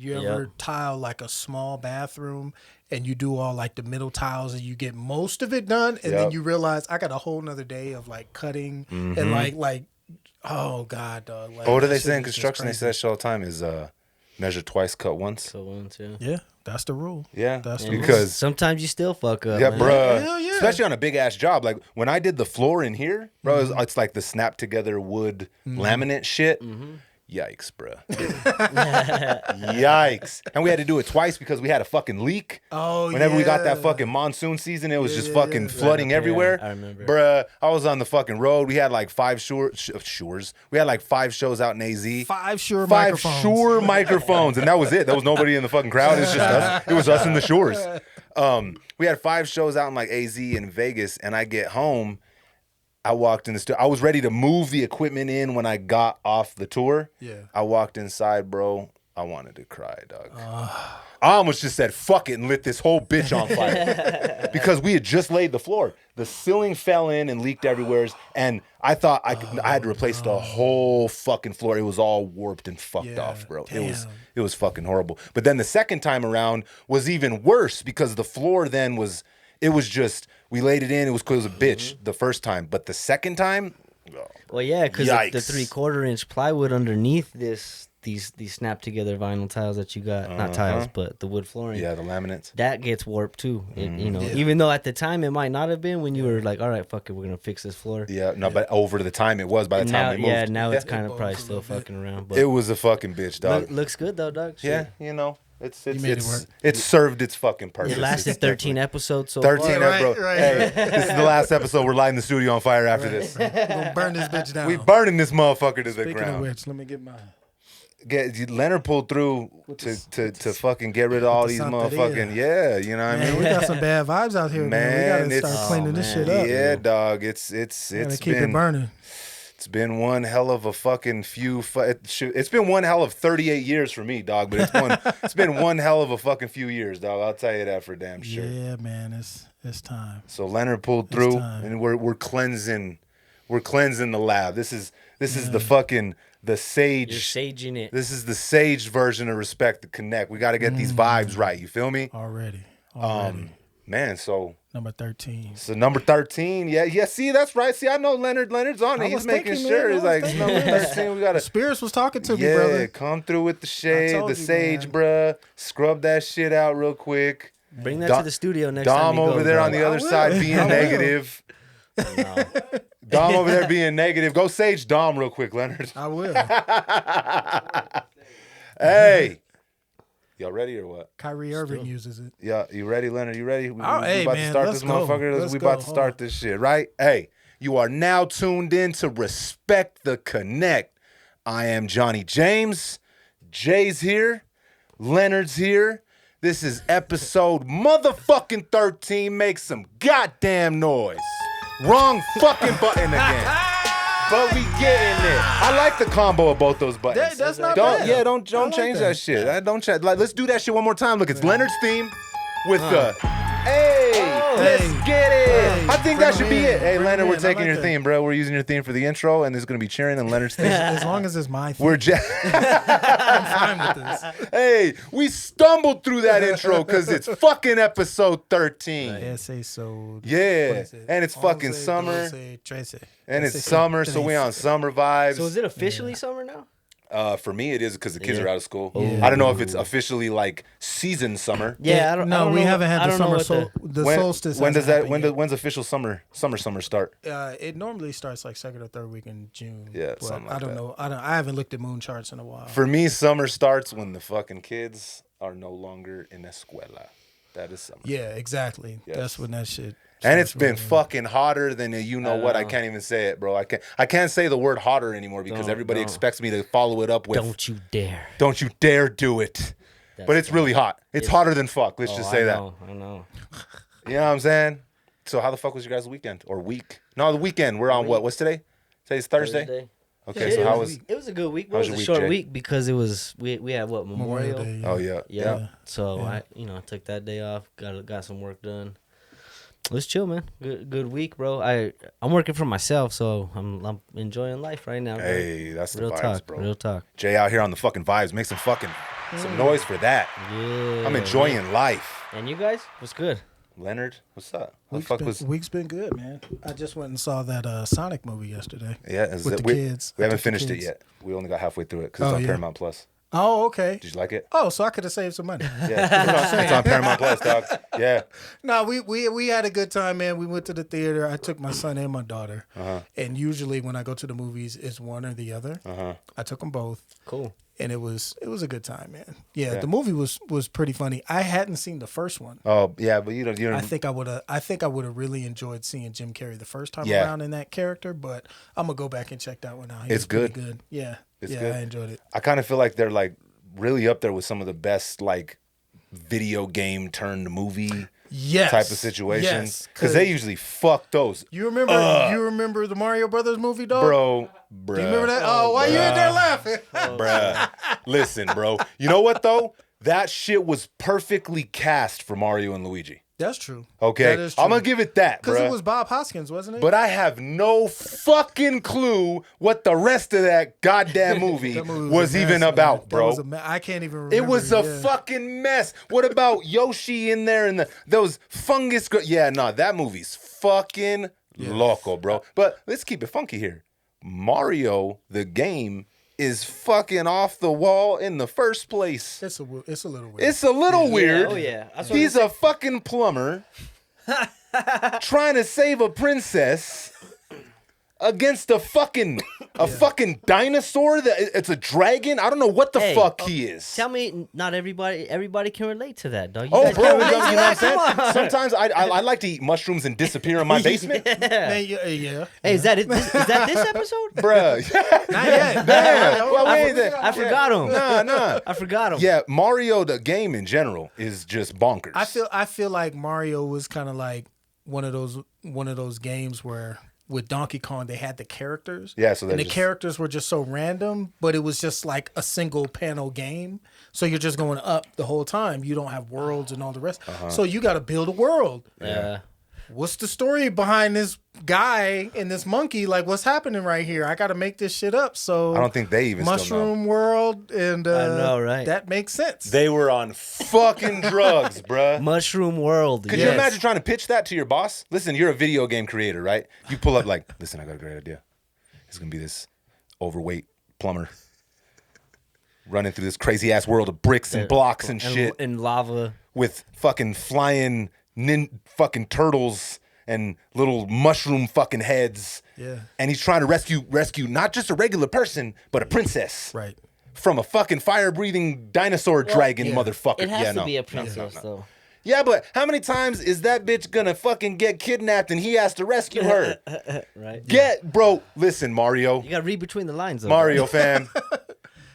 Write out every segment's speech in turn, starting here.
You ever tile like a small bathroom and you do all like the middle tiles and you get most of it done and then you realize I got a whole nother day of like cutting and like oh god dog. Like, what do they say in construction? They say that shit all the time is measure twice, cut once. Cut once, yeah. Yeah, that's the rule. Yeah, that's the because rule. Sometimes you still fuck up. Yeah, man. bruh. Hell yeah. Especially on a big ass job. Like when I did the floor in here, bro, it's like the snap together wood laminate shit. Yikes, bruh. Yikes. And we had to do it twice because we had a fucking leak. Oh, Whenever we got that fucking monsoon season, it was just fucking flooding everywhere. I remember. Bruh, I was on the fucking road. We had like 5 shores. We had like 5 shows out in AZ. 5 Shure Five microphones. Shure microphones. And that was it. There was nobody in the fucking crowd. It's just us. It was us in the shores. We had 5 shows out in like AZ in Vegas, and I get home. I walked in the studio. I was ready to move the equipment in when I got off the tour. Yeah. I walked inside, bro. I wanted to cry, dog. I almost just said, fuck it, and lit this whole bitch on fire. Because we had just laid the floor. The ceiling fell in and leaked everywhere. And I thought I had to replace the whole fucking floor. It was all warped and fucked off, bro. Damn. It was fucking horrible. But then the second time around was even worse because the floor then was, it was just, we laid it in, it was a bitch the first time. But the second time, Well, yeah, because the Yikes. 3/4 inch plywood underneath these snap together vinyl tiles that you got, not tiles, but the wood flooring. yeah, the laminates. That gets warped too. You know, even though at the time it might not have been when you were like, all right, fuck it, we're gonna fix this floor. Yeah, no, but over the time it was by the time Now, we moved. yeah, now it's kind of It probably bugs a still little bit. fucking around. But It was a fucking bitch, dog. looks good though, dog. Shit. Yeah, you know, it's made it work. it's served its fucking purpose. It lasted It's 13 episodes so 13 far. Right, bro. right. Hey, this is the last episode. We're lighting the studio on fire after this. We're gonna burn this bitch down. We burning this motherfucker to the Speaking of ground. which, let me get my Leonard pulled through to fucking get rid of all these Santeria. motherfucking you know what I man, mean? we got some bad vibes out here, man. Man, We gotta start cleaning this shit up. Yeah, dog. It's Gotta keep it burning. It's been one hell of a fucking few. It's been one hell of 38 years for me, dog. But it's been one hell of a fucking few years, dog. I'll tell you that for damn sure. Yeah, man, it's time. So Leonard pulled through, time. and we're cleansing the lab. This is the fucking the sage. You're saging it. This is the sage version of Respect the Connect. We got to get these vibes right. You feel me? Already. Man. So Number 13. number 13. Yeah. See, that's right. See, I know Leonard's on it. I He's was making thinking, sure. man, He's I was like thinking. number 13. We gotta. Spirits was talking to me, Yeah, brother. come through with the shade, told the you, sage, man. bruh. Scrub that shit out real quick. Bring that Dom- to the studio next time Dom you over go, there dog. on the I other will. side I being will. negative. Dom over there being negative. Go sage Dom real quick, Leonard. I will. Hey. Y'all ready or what? Kyrie Irving uses it. Yeah, you ready, Leonard? You ready? We hey, about man, to start let's this go. motherfucker. Let's We go. about to Hold start on. this shit, right? Hey, you are now tuned in to Respect the Connect. I am Johnny James. Jay's here. Leonard's here. This is episode motherfucking 13. Make some goddamn noise. Wrong fucking button again. But we getting it. I like the combo of both those buttons. That's not Don't bad. yeah, don't like change that. that shit. Don't change. Like, let's do that shit one more time. Look, it's Leonard's theme with the let's Hey. get it. Hey, I think bring that should him be in. it. Hey, Bring Leonard, him we're in. I taking like your that. theme, bro. We're using your theme for the intro, and there's gonna be cheering and Leonard's theme. As long as it's my thing, We're I'm fine with this. hey, we stumbled through that intro because it's fucking episode 13. Ese so. Yeah, and it's fucking summer. And it's summer, so we on summer vibes. So is it officially summer now? For me, it is because the kids Yeah. are out of school. Yeah. I don't know if it's officially like season summer. Yeah, I don't. I No, don't we know haven't what- had I the don't know summer. what The solstice. When does hasn't that? happened When's official summer start? yet. It normally starts like second or third week in June. Yeah, but something like I don't that. know. I haven't looked at moon charts in a while. For me, summer starts when the fucking kids are no longer in escuela. That is summer. Yeah, exactly. Yes. That's when that shit. And it's starts been rolling. fucking hotter than you know what. I can't even say it, bro. I can't say the word hotter anymore because Don't, everybody don't. expects me to follow it up with Don't you dare. "Don't you dare do it." But it's really hot. It's hotter than fuck. Let's just say that. I know. You know what I'm saying? So how the fuck was your guys' weekend or week? No, the weekend. We're on what? What's today? Today's Thursday. Okay, Yeah, so how was? It was a good week. It how was was your a week, short Jay? week because it was we had what Memorial. Day, Oh yeah, Yeah. So I took that day off. Got some work done. It was chill, man. Good week, bro. I'm working for myself, so I'm enjoying life right now. Bro. Hey, that's the real vibes, talk, bro. Real talk. Jay out here on the fucking vibes. Make some noise for that. Yeah. I'm enjoying life. And you guys, what's good? Leonard, what's up? Week's been good, man. I just went and saw that Sonic movie yesterday. Yeah, with the kids. We haven't finished it yet. We only got halfway through it because it's on Paramount Plus. Oh, okay. Did you like it? Oh, so I could have saved some money. Yeah, it's on Paramount Plus, dog. Yeah. No, we had a good time, man. We went to the theater. I took my son and my daughter. And usually when I go to the movies, it's one or the other. I took them both. Cool. And it was a good time, man. Yeah, the movie was pretty funny. I hadn't seen the first one. Oh yeah, but you don't. I think I would have really enjoyed seeing Jim Carrey the first time around in that character, but I'm gonna go back and check that one out. It's good. Good. Yeah. It's good. I enjoyed it. I kind of feel like they're like really up there with some of the best like video game turned movie type of situations because they usually fuck those. You remember the Mario Brothers movie, dog? Bruh. Do you remember that? Oh, why you in there laughing? Bruh. Listen, bro. You know what though? That shit was perfectly cast for Mario and Luigi. That's true. Okay, that is true. I'm gonna give it that, because bruh. it was Bob Hoskins, wasn't it? But I have no fucking clue what the rest of that goddamn movie was even about, bro. I can't even remember. It was a fucking mess. What about Yoshi in there and those fungus? Yeah, no, that movie's fucking loco, bro. But let's keep it funky here. Mario, the game, is fucking off the wall in the first place. It's a little weird. It's a little weird. Oh yeah. He's a fucking plumber trying to save a princess against a fucking dinosaur it's a dragon. I don't know what the fuck he is. Tell me, not everybody can relate to that, dog. Bro, you know relate to what I'm saying? Come on. Sometimes I like to eat mushrooms and disappear in my basement. Yeah. Hey, is that it? Is that this episode? Bruh. Not yet. Damn. Well, we ain't there. I forgot him. Nah. I forgot him. Yeah, Mario the game in general is just bonkers. I feel like Mario was kind of like one of those games where with Donkey Kong they had the characters. Yeah, so and the characters were just so random, but it was just like a single panel game. So you're just going up the whole time. You don't have worlds and all the rest. So you got to build a world. Yeah. What's the story behind this guy and this monkey? Like, what's happening right here? I got to make this shit up. So I don't think they even Mushroom still know. World and I know, right? That makes sense. They were on fucking drugs, bruh. Mushroom World. Could you imagine trying to pitch that to your boss? Listen, you're a video game creator, right? You pull up like, listen, I got a great idea. It's gonna be this overweight plumber running through this crazy ass world of bricks and blocks and shit and lava with fucking flying fucking turtles and little mushroom fucking heads. Yeah. And he's trying to rescue not just a regular person, but a princess. Right. From a fucking fire-breathing dinosaur dragon motherfucker. It has to be a princess, though. Yeah, but how many times is that bitch gonna fucking get kidnapped and he has to rescue her? Right. Bro, listen, Mario. You gotta read between the lines, though. Mario fam.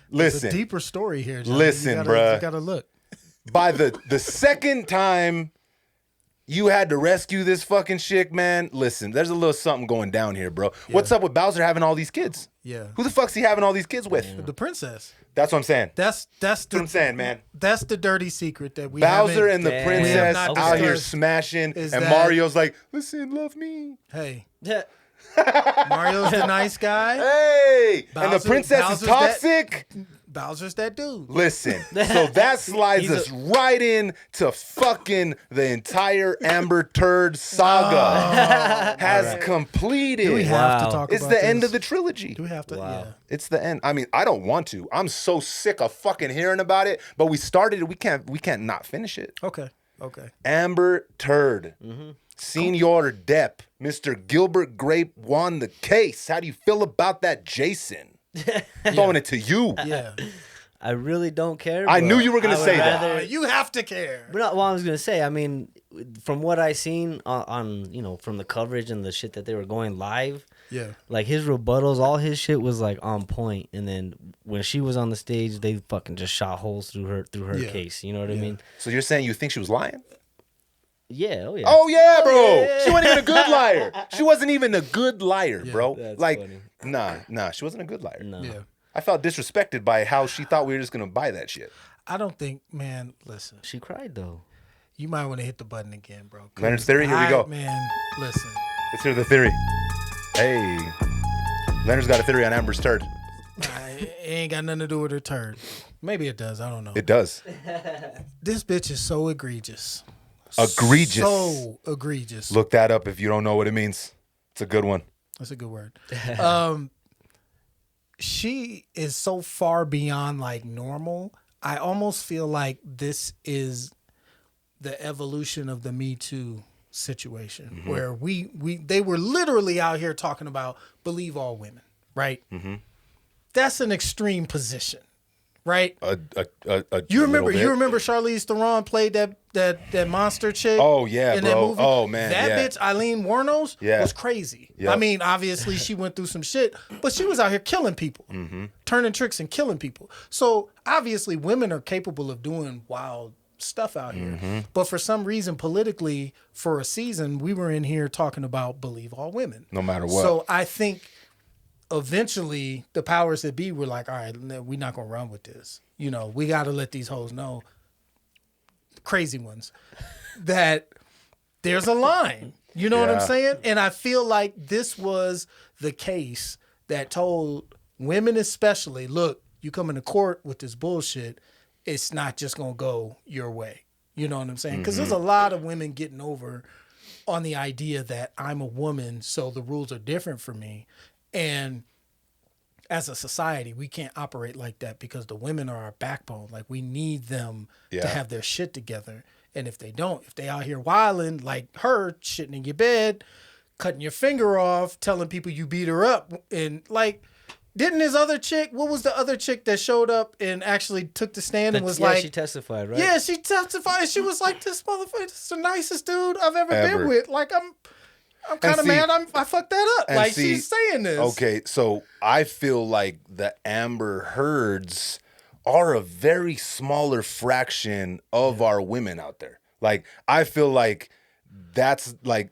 Listen. There's a deeper story here, John. Listen, bruh. You gotta look. By the second time you had to rescue this fucking chick, man. Listen, there's a little something going down here, bro. Yeah. What's up with Bowser having all these kids? Yeah. Who the fuck's he having all these kids with? The princess. That's what I'm saying. That's what I'm saying, man. That's the dirty secret that we Bowser and the Damn. princess not out here discussed smashing, and that- Mario's like, listen, love me. Hey, Yeah. Mario's the nice guy. Hey, and the princess is Bowser's toxic. Bowser's that dude. Listen, so that slides us right in to fucking the entire Amber Turd saga has completed. Do we have to Wow. talk It's about the end this? of the trilogy. Do we have to? Wow. Yeah. It's the end. I mean, I don't want to. I'm so sick of fucking hearing about it. But we started it. We can't not finish it. Okay. Amber Turd, Senior Depp, Mr. Gilbert Grape won the case. How do you feel about that, Jason? Throwing it to you. Yeah. I really don't care. I but knew you were gonna I would say that. rather- You have to care. But not what I was gonna say. I mean, from what I seen on from the coverage and the shit that they were going live, Yeah. like his rebuttals, all his shit was like on point. And then when she was on the stage, they fucking just shot holes through her Yeah. case. You know what I mean? So you're saying you think she was lying? Yeah. Oh yeah. Oh yeah, bro. Yeah. She wasn't even a good liar. She wasn't even a good liar, bro. That's Like, funny. nah, she wasn't a good liar. No. Yeah. I felt disrespected by how she thought we were just gonna buy that shit. I don't think, man. Listen. She cried though. You might want to hit the button again, bro. Leonard's theory. Here we go. Man, listen. Let's hear the theory. Hey, Leonard's got a theory on Amber's turd. It ain't got nothing to do with her turd. Maybe it does. I don't know. It does. This bitch is so egregious. Egregious. So egregious. Look that up if you don't know what it means. It's a good one. That's a good word. She is so far beyond like normal. I almost feel like this is the evolution of the Me Too situation, where they were literally out here talking about believe all women, right? Mm-hmm. That's an extreme position, right? You remember Charlize Theron played that monster chick? Oh yeah, in bro. That movie? Oh man, that bitch Eileen Wuornos was crazy. Yep. I mean, obviously she went through some shit, but she was out here killing people, turning tricks and killing people. So obviously women are capable of doing wild stuff out here. But for some reason, politically, for a season, we were in here talking about believe all women, no matter what. So I think eventually the powers that be were like, all right, we're not gonna run with this. You know, we got to let these hoes know, crazy ones, that there's a line. You know what I'm saying? And I feel like this was the case that told women especially, look, you come into court with this bullshit, it's not just going to go your way. You know what I'm saying? Because there's a lot of women getting over on the idea that I'm a woman, so the rules are different for me. And as a society, we can't operate like that because the women are our backbone. Like, we need them to have their shit together. And if they don't, if they out here wilding like her, shitting in your bed, cutting your finger off, telling people you beat her up, and like, didn't his other chick, what was the other chick that showed up and actually took the stand and was like... she testified, right? Yeah, she testified. She was like, this motherfucker, this is the nicest dude I've ever been with. Like, I'm kind of mad I fucked that up. Like, she's saying this. Okay, so I feel like the Amber Heards are a very smaller fraction of our women out there. Like, I feel like that's like,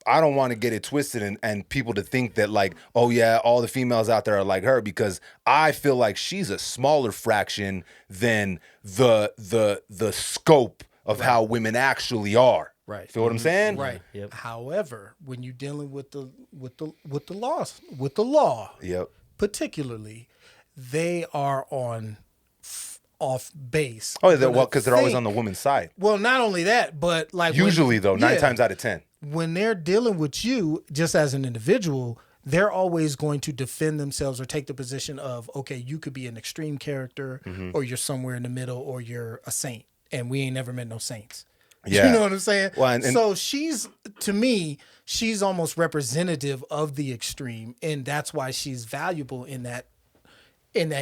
I don't want to get it twisted and people to think that like, oh yeah, all the females out there are like her, because I feel like she's a smaller fraction than the scope of how women actually are. Right. Feel what I'm saying? Right. Yep. However, when you're dealing with the law, yep, particularly, they are off base. Oh, well, because they're always on the woman's side. Well, not only that, but like usually though, 9 times out of 10, when they're dealing with you just as an individual, they're always going to defend themselves or take the position of, okay, you could be an extreme character, or you're somewhere in the middle, or you're a saint, and we ain't never met no saints. Yeah. You know what I'm saying? Well, and so to me, she's almost representative of the extreme, and that's why she's valuable in that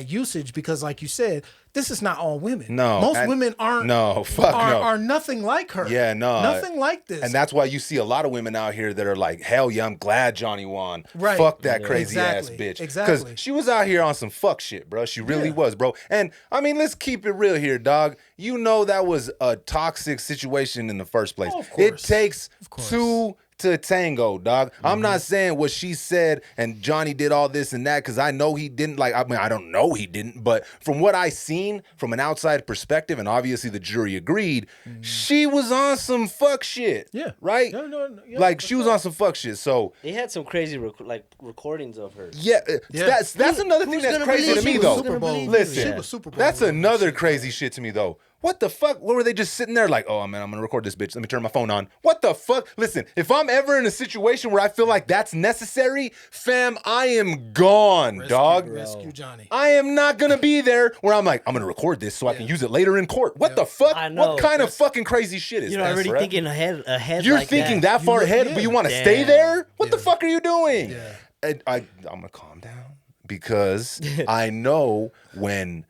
usage, because like you said, this is not all women. No. Most women aren't. No, fuck no. Are nothing like her. Yeah, no. Nothing like this. And that's why you see a lot of women out here that are like, hell yeah, I'm glad Johnny won. Right. Fuck that crazy ass bitch. Exactly. Because she was out here on some fuck shit, bro. She really was, bro. And I mean, let's keep it real here, dog. You know that was a toxic situation in the first place. Oh, of course. It takes two to tango, dog. I'm not saying what she said and Johnny did all this and that, because I know he didn't. Like, I mean, I don't know he didn't, but from what I seen from an outside perspective, and obviously the jury agreed, she was on some fuck shit. Yeah. Right? Yeah, like, she was on some fuck shit. So they had some crazy recordings of her. Yeah. That's another thing that's crazy to me, though. Listen, that's another crazy shit to me, though. What the fuck? What were they just sitting there like, oh, man, I'm going to record this bitch. Let me turn my phone on. What the fuck? Listen, if I'm ever in a situation where I feel like that's necessary, fam, I am gone, dog. Rescue Johnny. I am not going to be there where I'm like, I'm going to record this so I can use it later in court. What the fuck? I know. What kind of fucking crazy shit is that? You're already thinking ahead. You're like thinking that far ahead, but you want to stay there? What the fuck are you doing? Yeah. And I'm going to calm down, because I know when...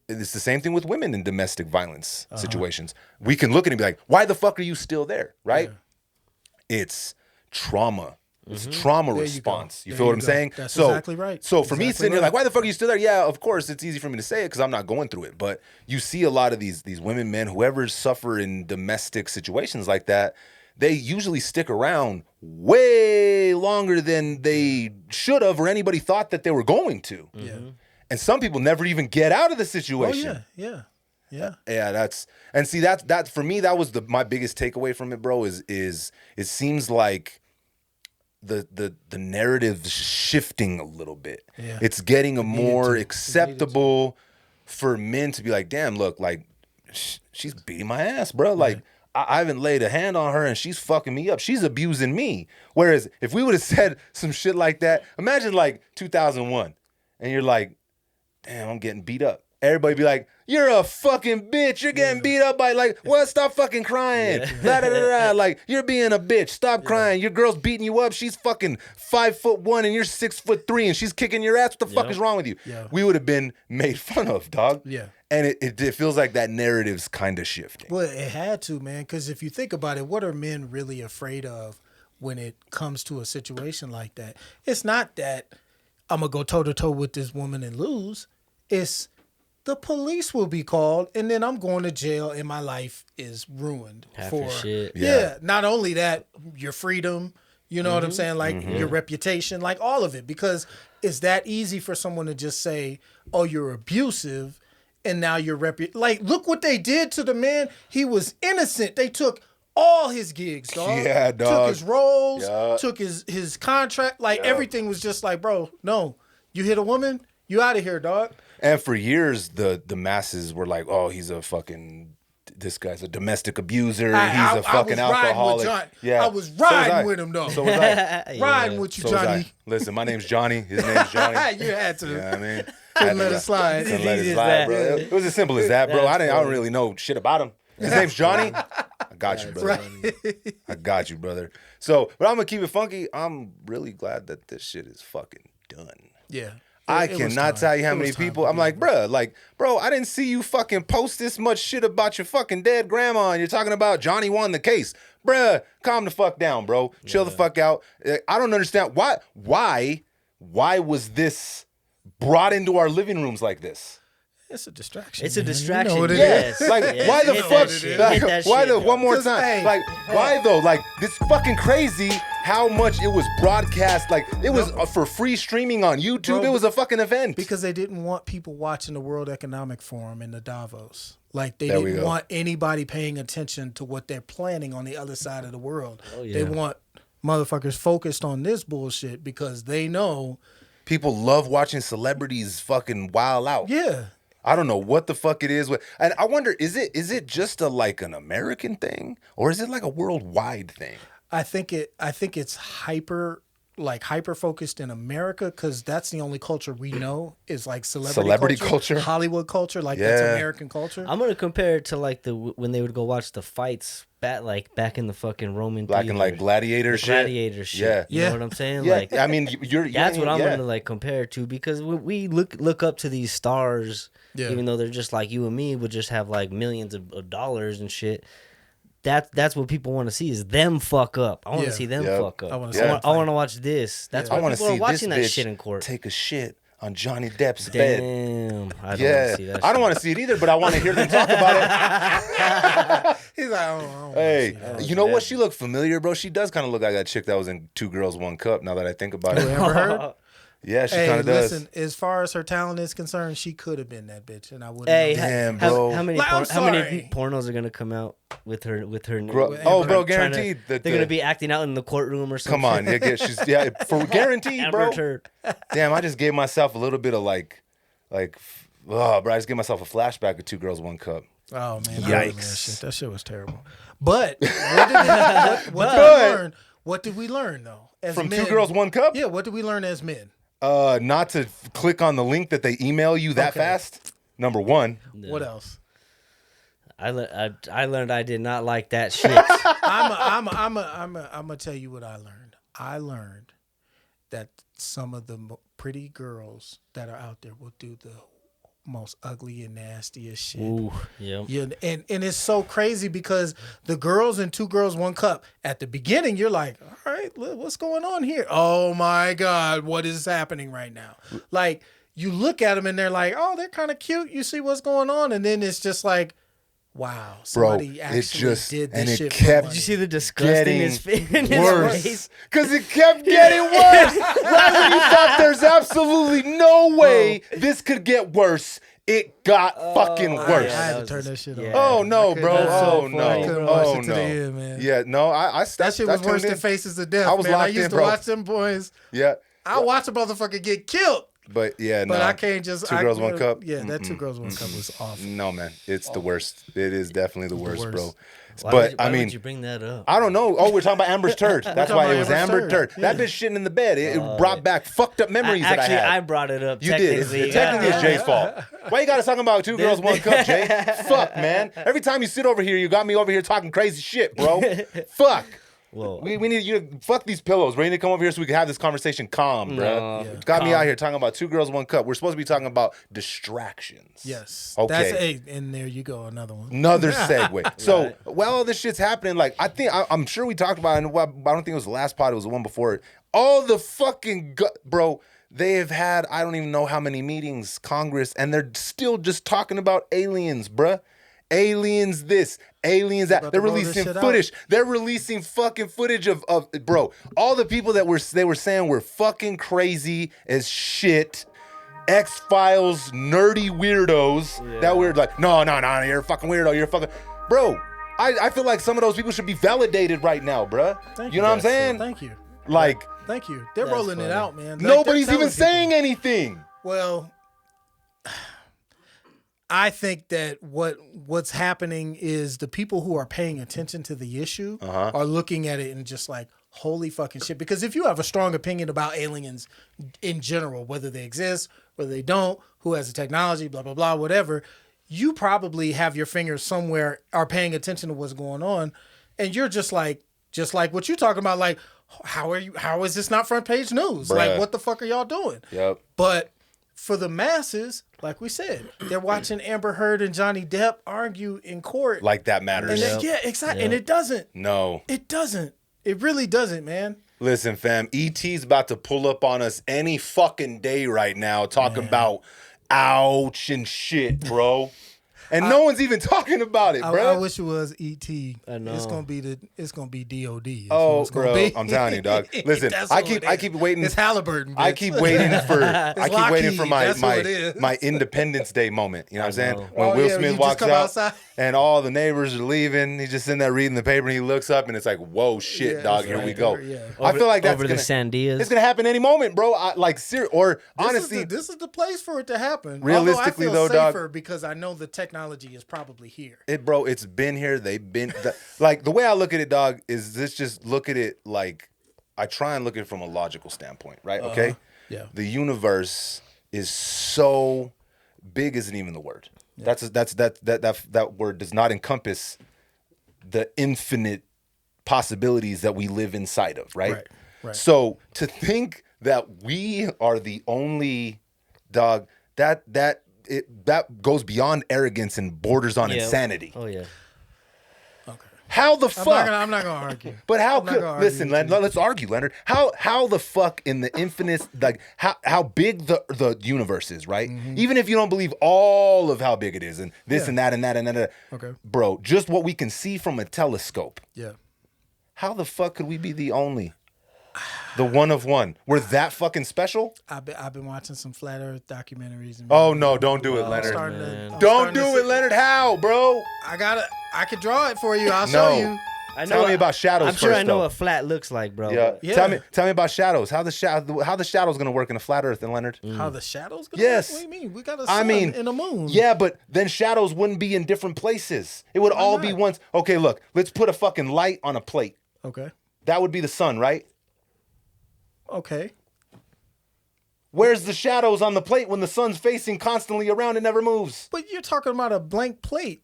It's the same thing with women in domestic violence situations. We can look at it and be like, why the fuck are you still there? Right? Yeah. It's trauma. It's trauma response. You feel what I'm saying? That's exactly right. So for me sitting here like, why the fuck are you still there? Yeah, of course, it's easy for me to say it because I'm not going through it. But you see a lot of these women, men, whoever suffer in domestic situations like that, they usually stick around way longer than they should have or anybody thought that they were going to. Yeah. And some people never even get out of the situation. Oh, yeah. Yeah. That's and see that for me that was my biggest takeaway from it, bro. Is it seems like the narrative's shifting a little bit. Yeah. It's getting a more to. acceptable for men to be like, damn, look, like she's beating my ass, bro. Like I haven't laid a hand on her and she's fucking me up. She's abusing me. Whereas if we would have said some shit like that, imagine like 2001, and you're like, damn, I'm getting beat up. Everybody be like, you're a fucking bitch. You're getting beat up by like, well, stop fucking crying. Da, da, da, da. Like, you're being a bitch. Stop crying. Your girl's beating you up. She's fucking 5'1" and you're 6'3" and she's kicking your ass. What the fuck is wrong with you? Yeah. We would have been made fun of, dog. Yeah. And it feels like that narrative's kind of shifting. Well, it had to, man, because if you think about it, what are men really afraid of when it comes to a situation like that? It's not that I'm going to go toe-to-toe with this woman and lose. It's the police will be called, and then I'm going to jail, and my life is ruined. Half your shit. Yeah. Not only that, your freedom, you know what I'm saying? Like, your reputation, like all of it. Because it's that easy for someone to just say, oh, you're abusive, and now you're like, look what they did to the man. He was innocent. They took all his gigs, dog. Yeah, dog. Took his roles, Yeah. took his contract. Like, everything was just like, bro, no. You hit a woman, you out of here, dog. And for years, the masses were like, "Oh, he's a fucking this guy's a domestic abuser. He's a fucking alcoholic." I was riding with him though. So was I. Riding with you, So was I. Johnny. Listen, my name's Johnny. His name's Johnny. You had to. You know what I mean? Couldn't let it slide. Couldn't let it Easy as slide, that. bro. It was as simple as that, bro. I don't really know shit about him. His name's Johnny. I got you, brother. I got you, brother. So, but I'm gonna keep it funky. I'm really glad that this shit is fucking done. Yeah. I It was cannot time. tell you how It many was time people. to I'm be like, over. bro, I didn't see you fucking post this much shit about your fucking dead grandma, and you're talking about Johnny won the case, bruh. Calm the fuck down, bro. Chill the fuck out. I don't understand why was this brought into our living rooms like this? It's a distraction. It's a man. distraction. You know what it Yes. is. Like, Yes. why the Hit fuck? that shit. Like, Hit that why shit, the bro. one more 'Cause, time? hey, Like, why though? Like, this fucking crazy how much it was broadcast. Like, it was for free streaming on YouTube. Bro, it was a fucking event. Because they didn't want people watching the World Economic Forum in the Davos. Like, they There we didn't go. want anybody paying attention to what they're planning on the other side of the world. Oh, yeah. They want motherfuckers focused on this bullshit because they know, People love watching celebrities fucking wild out. yeah. I don't know what the fuck it is. And I wonder, is it just like an American thing, or is it like a worldwide thing? I think it's hyper focused in America because that's the only culture we know is like celebrity culture? Hollywood culture, like that's Yeah. American culture. I'm gonna compare it to like when they would go watch the fights back in the fucking Roman Like in like theaters. gladiator shit. Gladiator shit. Yeah. You Yeah. know what I'm saying? Yeah, Like I mean, you're that's what I'm yeah. gonna like compare it to because we look up to these stars, Yeah. even though they're just like you and me, would just have like millions of dollars and shit. That's what people want to see is them fuck up. I want to Yeah. see them Yep. fuck up. I wanna see I them want to watch this. That's I why want to people see are watching this that bitch shit in court. take a shit on Johnny Depp's bed. Damn, I don't want Yeah, to see that. I don't shit. want to see it either, but I want to hear them talk about it. He's like, I don't wanna Hey, see that. you know what? She looked familiar, bro. She does kind of look like that chick that was in Two Girls, One Cup. Now that I think about You it, ever heard? yeah, she Hey, kind of does. listen, as far as her talent is concerned, she could have been that bitch, and I wouldn't. Hey, know. Damn, how, bro. how many Like, I'm how many sorry. pornos are gonna come out with her Bro, oh, bro, trying to- guaranteed that they're gonna be acting out in the courtroom or something. Come on, she's for guaranteed, Amber bro. Turd. Damn, I just gave myself a little bit of oh, bro, I just gave myself a flashback of Two Girls, One Cup. Oh man, Yikes. I remember that shit. That shit was terrible. But what did we learn? What did we learn though? As From men, Two Girls, One Cup? Yeah, what did we learn as men? Not to click on the link that they email you that Okay. fast. Number one. What else? I learned I did not like that shit. I'm gonna tell you what I learned. I learned that some of the pretty girls that are out there will do the most ugly and nastiest shit. Ooh, yep. Yeah, and it's so crazy because the girls in Two Girls, One Cup, at the beginning, you're like, all right, what's going on here? Oh my God, what is happening right now? Like, you look at them and they're like, oh, they're kind of cute. You see what's going on. And then it's just like, wow, somebody actually did this and it shit. kept- Did you see the disgust in his face? Worse. Because it kept getting worse. Right when you thought there's absolutely no way this could get worse, It got fucking worse. I had to turn that shit off. Oh no, bro! so Oh funny, no! I couldn't watch Oh it to no! the end, man. Yeah, no. That shit was worse than Faces of Death. I was man. I locked used in, to bro. watch them boys. Yeah, I watch a motherfucker get killed. but yeah, But no. I can't just. Two Girls, One Cup? Yeah, that Two Girls, One Cup was awful. No, man, it's the worst. It is definitely the worst, bro. Why would you bring that up? I don't know. Oh, we're talking about Amber's turd. That's why it was Amber turd. Yeah. That bitch shitting in the bed. It brought back fucked up memories that I had. I brought it up. You did. Technically. Technically, it's Jay's fault. Why you got us talking about Two Girls, One Cup, Jay? Fuck, man. Every time you sit over here, you got me over here talking crazy shit, bro. Fuck. Whoa. We need you to fuck these pillows. We need to come over here so we can have this conversation calm, bro. Yeah. Got me out here talking about Two Girls, One Cup. We're supposed to be talking about distractions. Yes. Okay. And there you go, another one. Another segue. So while all this shit's happening, like I'm sure we talked about it, and I don't think it was the last pod, it was the one before it. All the fucking bro, they have had I don't even know how many meetings, Congress, and they're still just talking about aliens, bruh. Aliens this, aliens that. They're releasing footage. They're releasing fucking footage of bro. All the people that they were saying were fucking crazy as shit. X-Files nerdy weirdos that were like, no, you're a fucking weirdo. You're a fucking bro. I feel like some of those people should be validated right now, bruh. Thank you know what I'm saying? Thank you. Like, thank you. They're rolling it out, man. Like, nobody's even saying anything. Well, I think that what's happening is the people who are paying attention to the issue are looking at it and just like, holy fucking shit. Because if you have a strong opinion about aliens in general, whether they exist, whether they don't, who has the technology, blah, blah, blah, whatever, you probably have your fingers somewhere, are paying attention to what's going on. And you're just like what you're talking about, like, how is this not front page news? Bruh. Like, what the fuck are y'all doing? Yep. But for the masses, like we said, they're watching Amber Heard and Johnny Depp argue in court. Like that matters. And yeah, exactly. And it doesn't. No. It doesn't. It really doesn't, man. Listen, fam, ET's about to pull up on us any fucking day right now talking about ouch and shit, bro. And no one's even talking about it, bro. I wish it was E.T. I know. It's gonna be D.O.D. Oh, bro, I'm telling you, dog. Listen, I keep waiting. It's Halliburton. Bitch. I keep waiting for Lockheed. my Independence Day moment. You know what I'm saying? know. When Will yeah, Smith you walks just come out outside. and all the neighbors are leaving, he's just sitting there reading the paper and he looks up and it's like, whoa, shit, Yeah, dog, it's here right we go. there, yeah. I feel like that's over the Sandias. It's gonna happen any moment, bro. Honestly, this is the place for it to happen. Realistically, Although I feel though, dog, safer because I know the technology is probably here. It's been here. They've been like the way I look at it, dog, is this just look at it like I try and look at it from a logical standpoint, right? Okay. Yeah. The universe is so big isn't even the word. Yeah. That word does not encompass the infinite possibilities that we live inside of, right? Right. So to think that we are the only dog that goes beyond arrogance and borders on insanity. Oh yeah. Okay. How the fuck? I'm not gonna argue. But how I'm not could gonna argue listen? with you. Let's argue, Leonard. How the fuck in the infinite, like how big the universe is, right? Even if you don't believe all of how big it is, and this and that and that and that. Okay. Bro, just what we can see from a telescope. Yeah. How the fuck could we be the only? The one of one. We're that fucking special? I've been watching some flat Earth documentaries. And Oh no, don't do it, Leonard. Don't do it, Leonard. How, bro? I could draw it for you. I'll show you. Tell me about shadows. I'm sure first, I know though. what flat looks like, bro. Yeah. Tell me about shadows. How the shadows gonna work in a flat Earth, and Leonard? How the shadows go? Yes. What do you mean? We got a sun and a moon. Yeah, but then shadows wouldn't be in different places. It would all be once. Okay, look. Let's put a fucking light on a plate. Okay. That would be the sun, right? Okay. Where's the shadows on the plate when the sun's facing constantly around and never moves? But you're talking about a blank plate.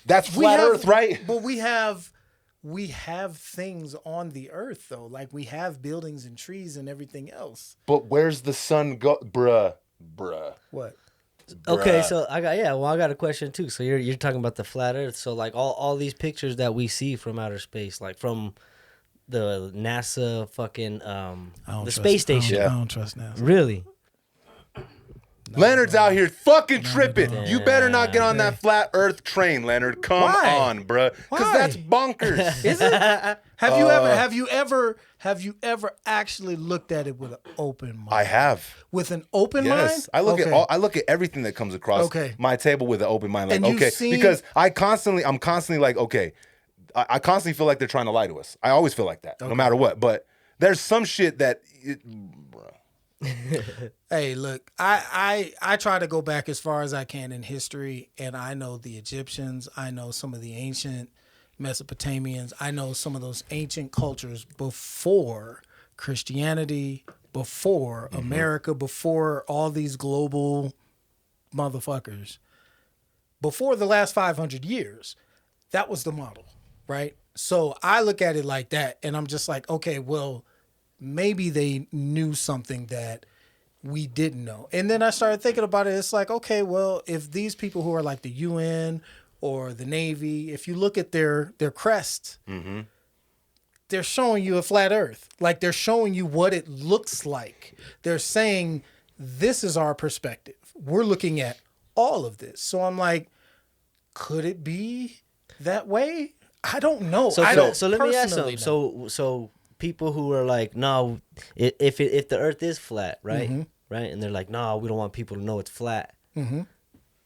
That's flat Earth, right? But we have things on the Earth though. Like we have buildings and trees and everything else. But where's the sun go, bruh? What? Okay, Bruh. so I got a question too. So you're talking about the flat Earth. So like all these pictures that we see from outer space, like from the NASA fucking the space station. I don't trust NASA. Really? Leonard's out here fucking tripping. dog. You better not get on that flat Earth train, Leonard. Come Why? on, bruh. Because Why? that's bonkers. Is it? Have you ever actually looked at it with an open mind? I have. With an open Yes, mind? I look at everything that comes across my table with an open mind. Like, And you've okay, seen- because I'm constantly like, okay, I constantly feel like they're trying to lie to us. I always feel like that, no matter what. But there's some shit that, Hey, look, I try to go back as far as I can in history, and I know the Egyptians, I know some of the ancient Mesopotamians, I know some of those ancient cultures before Christianity, before America, before all these global motherfuckers, before the last 500 years. That was the model, right? So I look at it like that, and I'm just like, okay, well, maybe they knew something that we didn't know. And then I started thinking about it. It's like, okay, well, if these people who are like the UN or the Navy, if you look at their crest, they're showing you a flat earth. Like, they're showing you what it looks like. They're saying, this is our perspective. We're looking at all of this. So I'm like, could it be that way? I don't know. So let me ask personally them. So people who are like, no, if the Earth is flat, right, right, and they're like, no, we don't want people to know it's flat.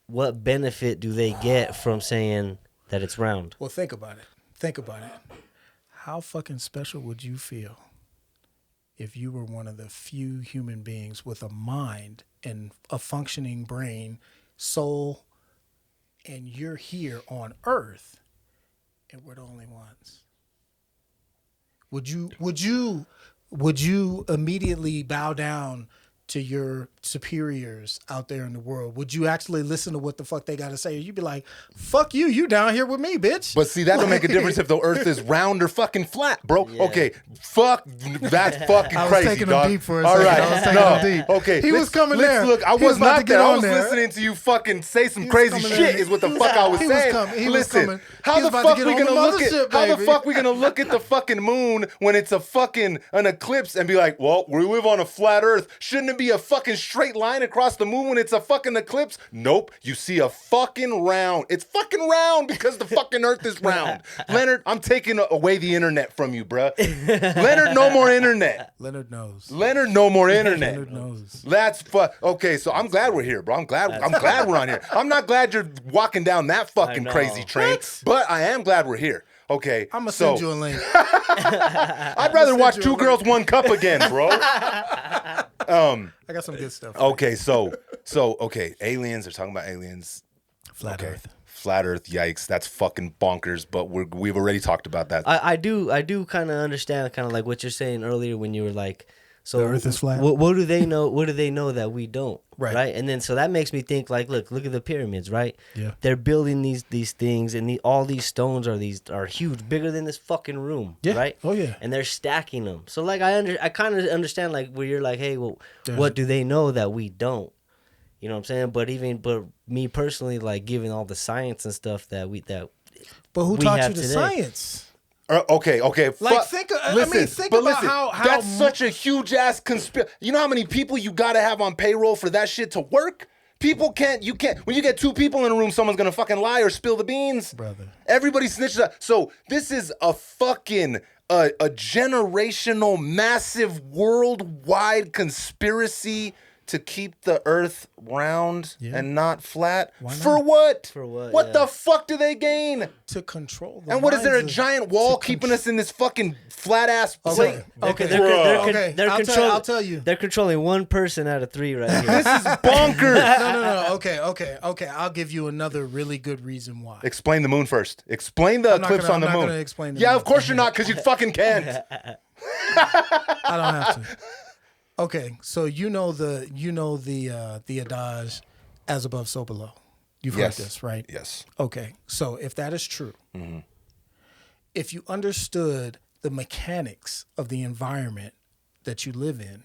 What benefit do they get from saying that it's round? Well, think about it. Think about it. How fucking special would you feel if you were one of the few human beings with a mind and a functioning brain, soul, and you're here on Earth, and we're the only ones? Would you immediately bow down to your superiors out there in the world? Would you actually listen to what the fuck they got to say? Or you'd be like, fuck you down here with me, bitch. But see, that don't make a difference if the Earth is round or fucking flat, bro. Yeah. Okay, fuck, that's fucking I was crazy, taking dog. him deep for a All second. right, I was taking no, him deep. okay. He was coming there. Look, I He was was about to not get there. I on was there. listening to you fucking say some He was crazy coming shit. in. Is what the fuck I was He was saying. coming. He was Listen, coming. how He the was about to fuck get we on the gonna look at mothership, how the baby. fuck we gonna look at the fucking moon when it's a fucking an eclipse and be like, well, we live on a flat Earth. Shouldn't it be a fucking straight line across the moon when it's a fucking eclipse? Nope. You see a fucking round. It's fucking round because the fucking Earth is round. Leonard, I'm taking away the internet from you, bruh. Leonard, no more internet. Leonard knows. Leonard, no more internet. Leonard knows. That's okay. So I'm glad we're here, bro. I'm glad we're on here. I'm not glad you're walking down that fucking know. crazy train, What? but I am glad we're here. Okay, I'm going to send you a link. I'd rather watch Two Girls, One Cup again, bro. I got some good stuff. Okay, okay, aliens. They're talking about aliens. Flat Earth. Flat Earth. Yikes, that's fucking bonkers. But we've already talked about that. I do kind of understand kind of like what you're saying earlier when you were like, so The Earth is flat? What do they know? What do they know that we don't? Right. And then so that makes me think like, look at the pyramids, right? Yeah. They're building these things, and all these stones are huge, bigger than this fucking room, Yeah. right? Oh, yeah. And they're stacking them. So like I kind of understand like where you're like, hey, well, what do they know that we don't? You know what I'm saying? But me personally, like given all the science and stuff that But who we taught have you the today. science? Okay. Like, think about how that's such a huge ass conspiracy. You know how many people you gotta have on payroll for that shit to work? People can't. When you get two people in a room, someone's gonna fucking lie or spill the beans. Brother. Everybody snitches out. So this is a fucking a generational, massive, worldwide conspiracy to keep the Earth round and not flat. Why not? For what? For what, What yeah. the fuck do they gain? To control the And what is there, a minds of- giant wall to keeping us in this fucking flat ass plate? Okay. Okay, Okay. they're I'll controlling. I'll tell you. They're controlling one person out of three right here. This is bonkers. No. Okay. I'll give you another really good reason why. Explain the moon first. Explain the I'm not eclipse gonna- on the I'm not moon. gonna explain the yeah, moon. of course you're not, because you fucking can't. I don't have to. Okay, so you know the adage, as above, so below. You've Yes. heard this, right? Yes. Okay, so if that is true, if you understood the mechanics of the environment that you live in,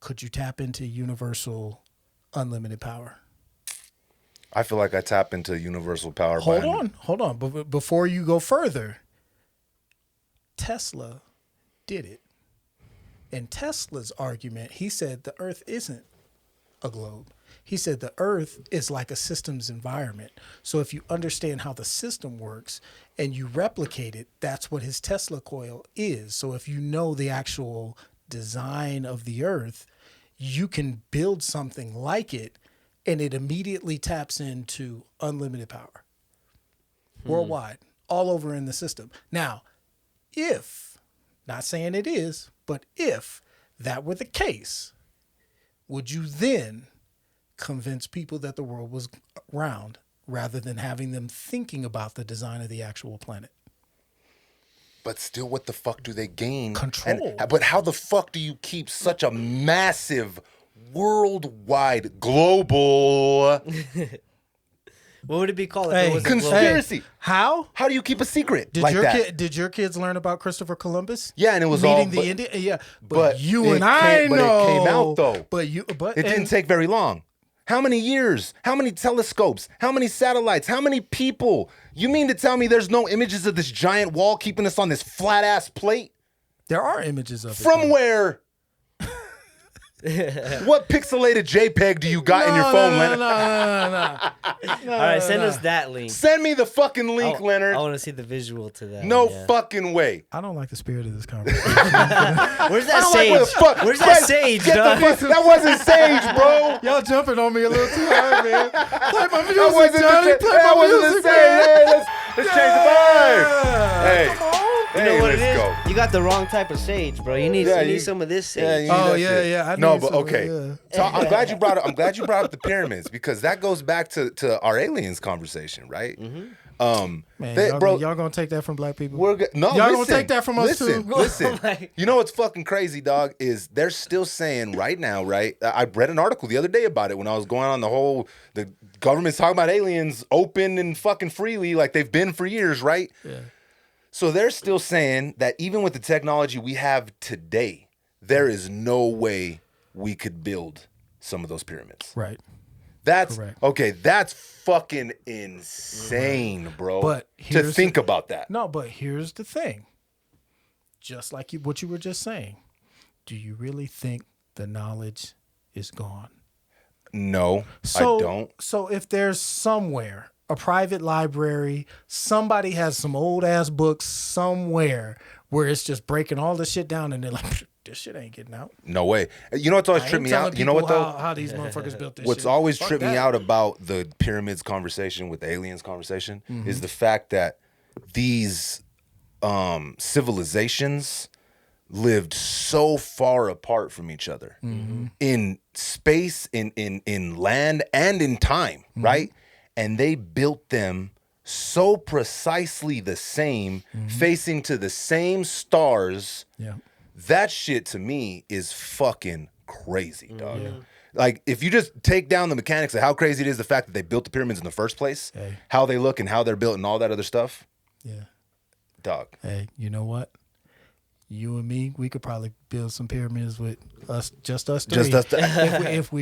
could you tap into universal, unlimited power? I feel like I tap into universal power. Hold on. But before you go further, Tesla did it. In Tesla's argument, he said the Earth isn't a globe. He said the Earth is like a systems environment. So if you understand how the system works and you replicate it, that's what his Tesla coil is. So if you know the actual design of the Earth, you can build something like it, and it immediately taps into unlimited power worldwide, all over in the system. Now, if, not saying it is, but if that were the case, would you then convince people that the world was round rather than having them thinking about the design of the actual planet? But still, what the fuck do they gain? Control. But how the fuck do you keep such a massive, worldwide, global What would it be called? Hey, if it was a global- conspiracy? How? How do you keep a secret Did like your that? did your kids learn about Christopher Columbus? Yeah, and it was meeting all. the But, Indian. Yeah, but you it and I came- but know. it came out, though. But it didn't take very long. How many years? How many telescopes? How many satellites? How many people? You mean to tell me there's no images of this giant wall keeping us on this flat ass plate? There are images of it. From though. where? What pixelated JPEG do you got in your phone, Leonard? All right, send us that link. Send me the fucking link, Leonard. I want to see the visual to that. No yeah. fucking way. I don't like the spirit of this conversation. Where's I that don't like sage? what the fuck. Where's that Guys, sage, get the dog? fuck- That wasn't sage, bro. Y'all jumping on me a little too hard, man. Play my That music, wasn't Johnny. the, Play that my wasn't music, the same. man. Hey, let's change the vibe. Hey, Come on. You know what it let's is? go. You got the wrong type of sage, bro. You need, Yeah, you you- need some of this Yeah, sage. you need Oh that yeah, shit. yeah. I No, need but some, okay. yeah. So I'm glad you brought up. I'm glad you brought up the pyramids because that goes back to our aliens conversation, right? Man, y'all gonna take that from black people? We're good. No, Y'all listen, gonna take that from us listen, too? Listen, Like- you know what's fucking crazy, dog? Is they're still saying right now, right? I read an article the other day about it when I was going on the government's talking about aliens open and fucking freely like they've been for years, right? Yeah. So they're still saying that even with the technology we have today, there is no way we could build some of those pyramids. Right. That's Correct. okay. That's fucking insane, bro. But to here's think about that. No, but here's the thing. Just like what you were just saying, do you really think the knowledge is gone? No, So, I don't. So if there's somewhere a private library, somebody has some old ass books somewhere where it's just breaking all this shit down, and they're like, this shit ain't getting out. No way. You know what's always I tripped ain't me telling out? You know what people though? How these motherfuckers built this What's shit. always Fuck tripped me that. out about the pyramids conversation with the aliens conversation is the fact that these civilizations lived so far apart from each other in space, in land, and in time, right? And they built them so precisely the same, facing to the same stars. Yeah. That shit to me is fucking crazy, dog. Like, if you just take down the mechanics of how crazy it is, the fact that they built the pyramids in the first place, Hey. how they look and how they're built and all that other stuff, Yeah. dog. Hey, you know what? You and me, we could probably build some pyramids with just us three. Just us th- if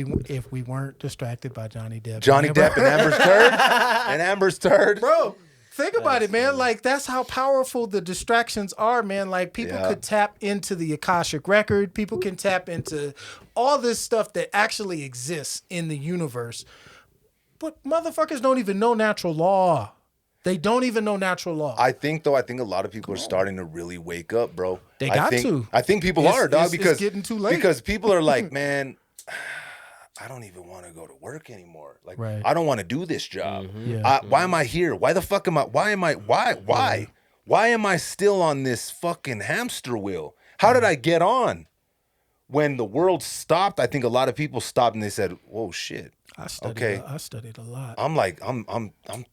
we weren't distracted by Johnny Depp. Johnny Depp and Amber's Turd. And Amber's Turd. Bro, think about it, man. Like, that's how powerful the distractions are, man. Like, people Yeah. could tap into the Akashic record. People can tap into all this stuff that actually exists in the universe. But motherfuckers don't even know natural law. They don't even know natural law. I think a lot of people are starting to really wake up, bro. They I got think, to. I think people It's- are, dog, it's because getting too late. Because people are like, man, I don't even want to go to work anymore. Like, Right. I don't want to do this job. Yeah. Why am I here? Why the fuck am I? Why am I still on this fucking hamster wheel? How did I get on? When the world stopped, I think a lot of people stopped and they said, "Whoa, shit." I studied. Okay. I studied a lot. I'm like, I'm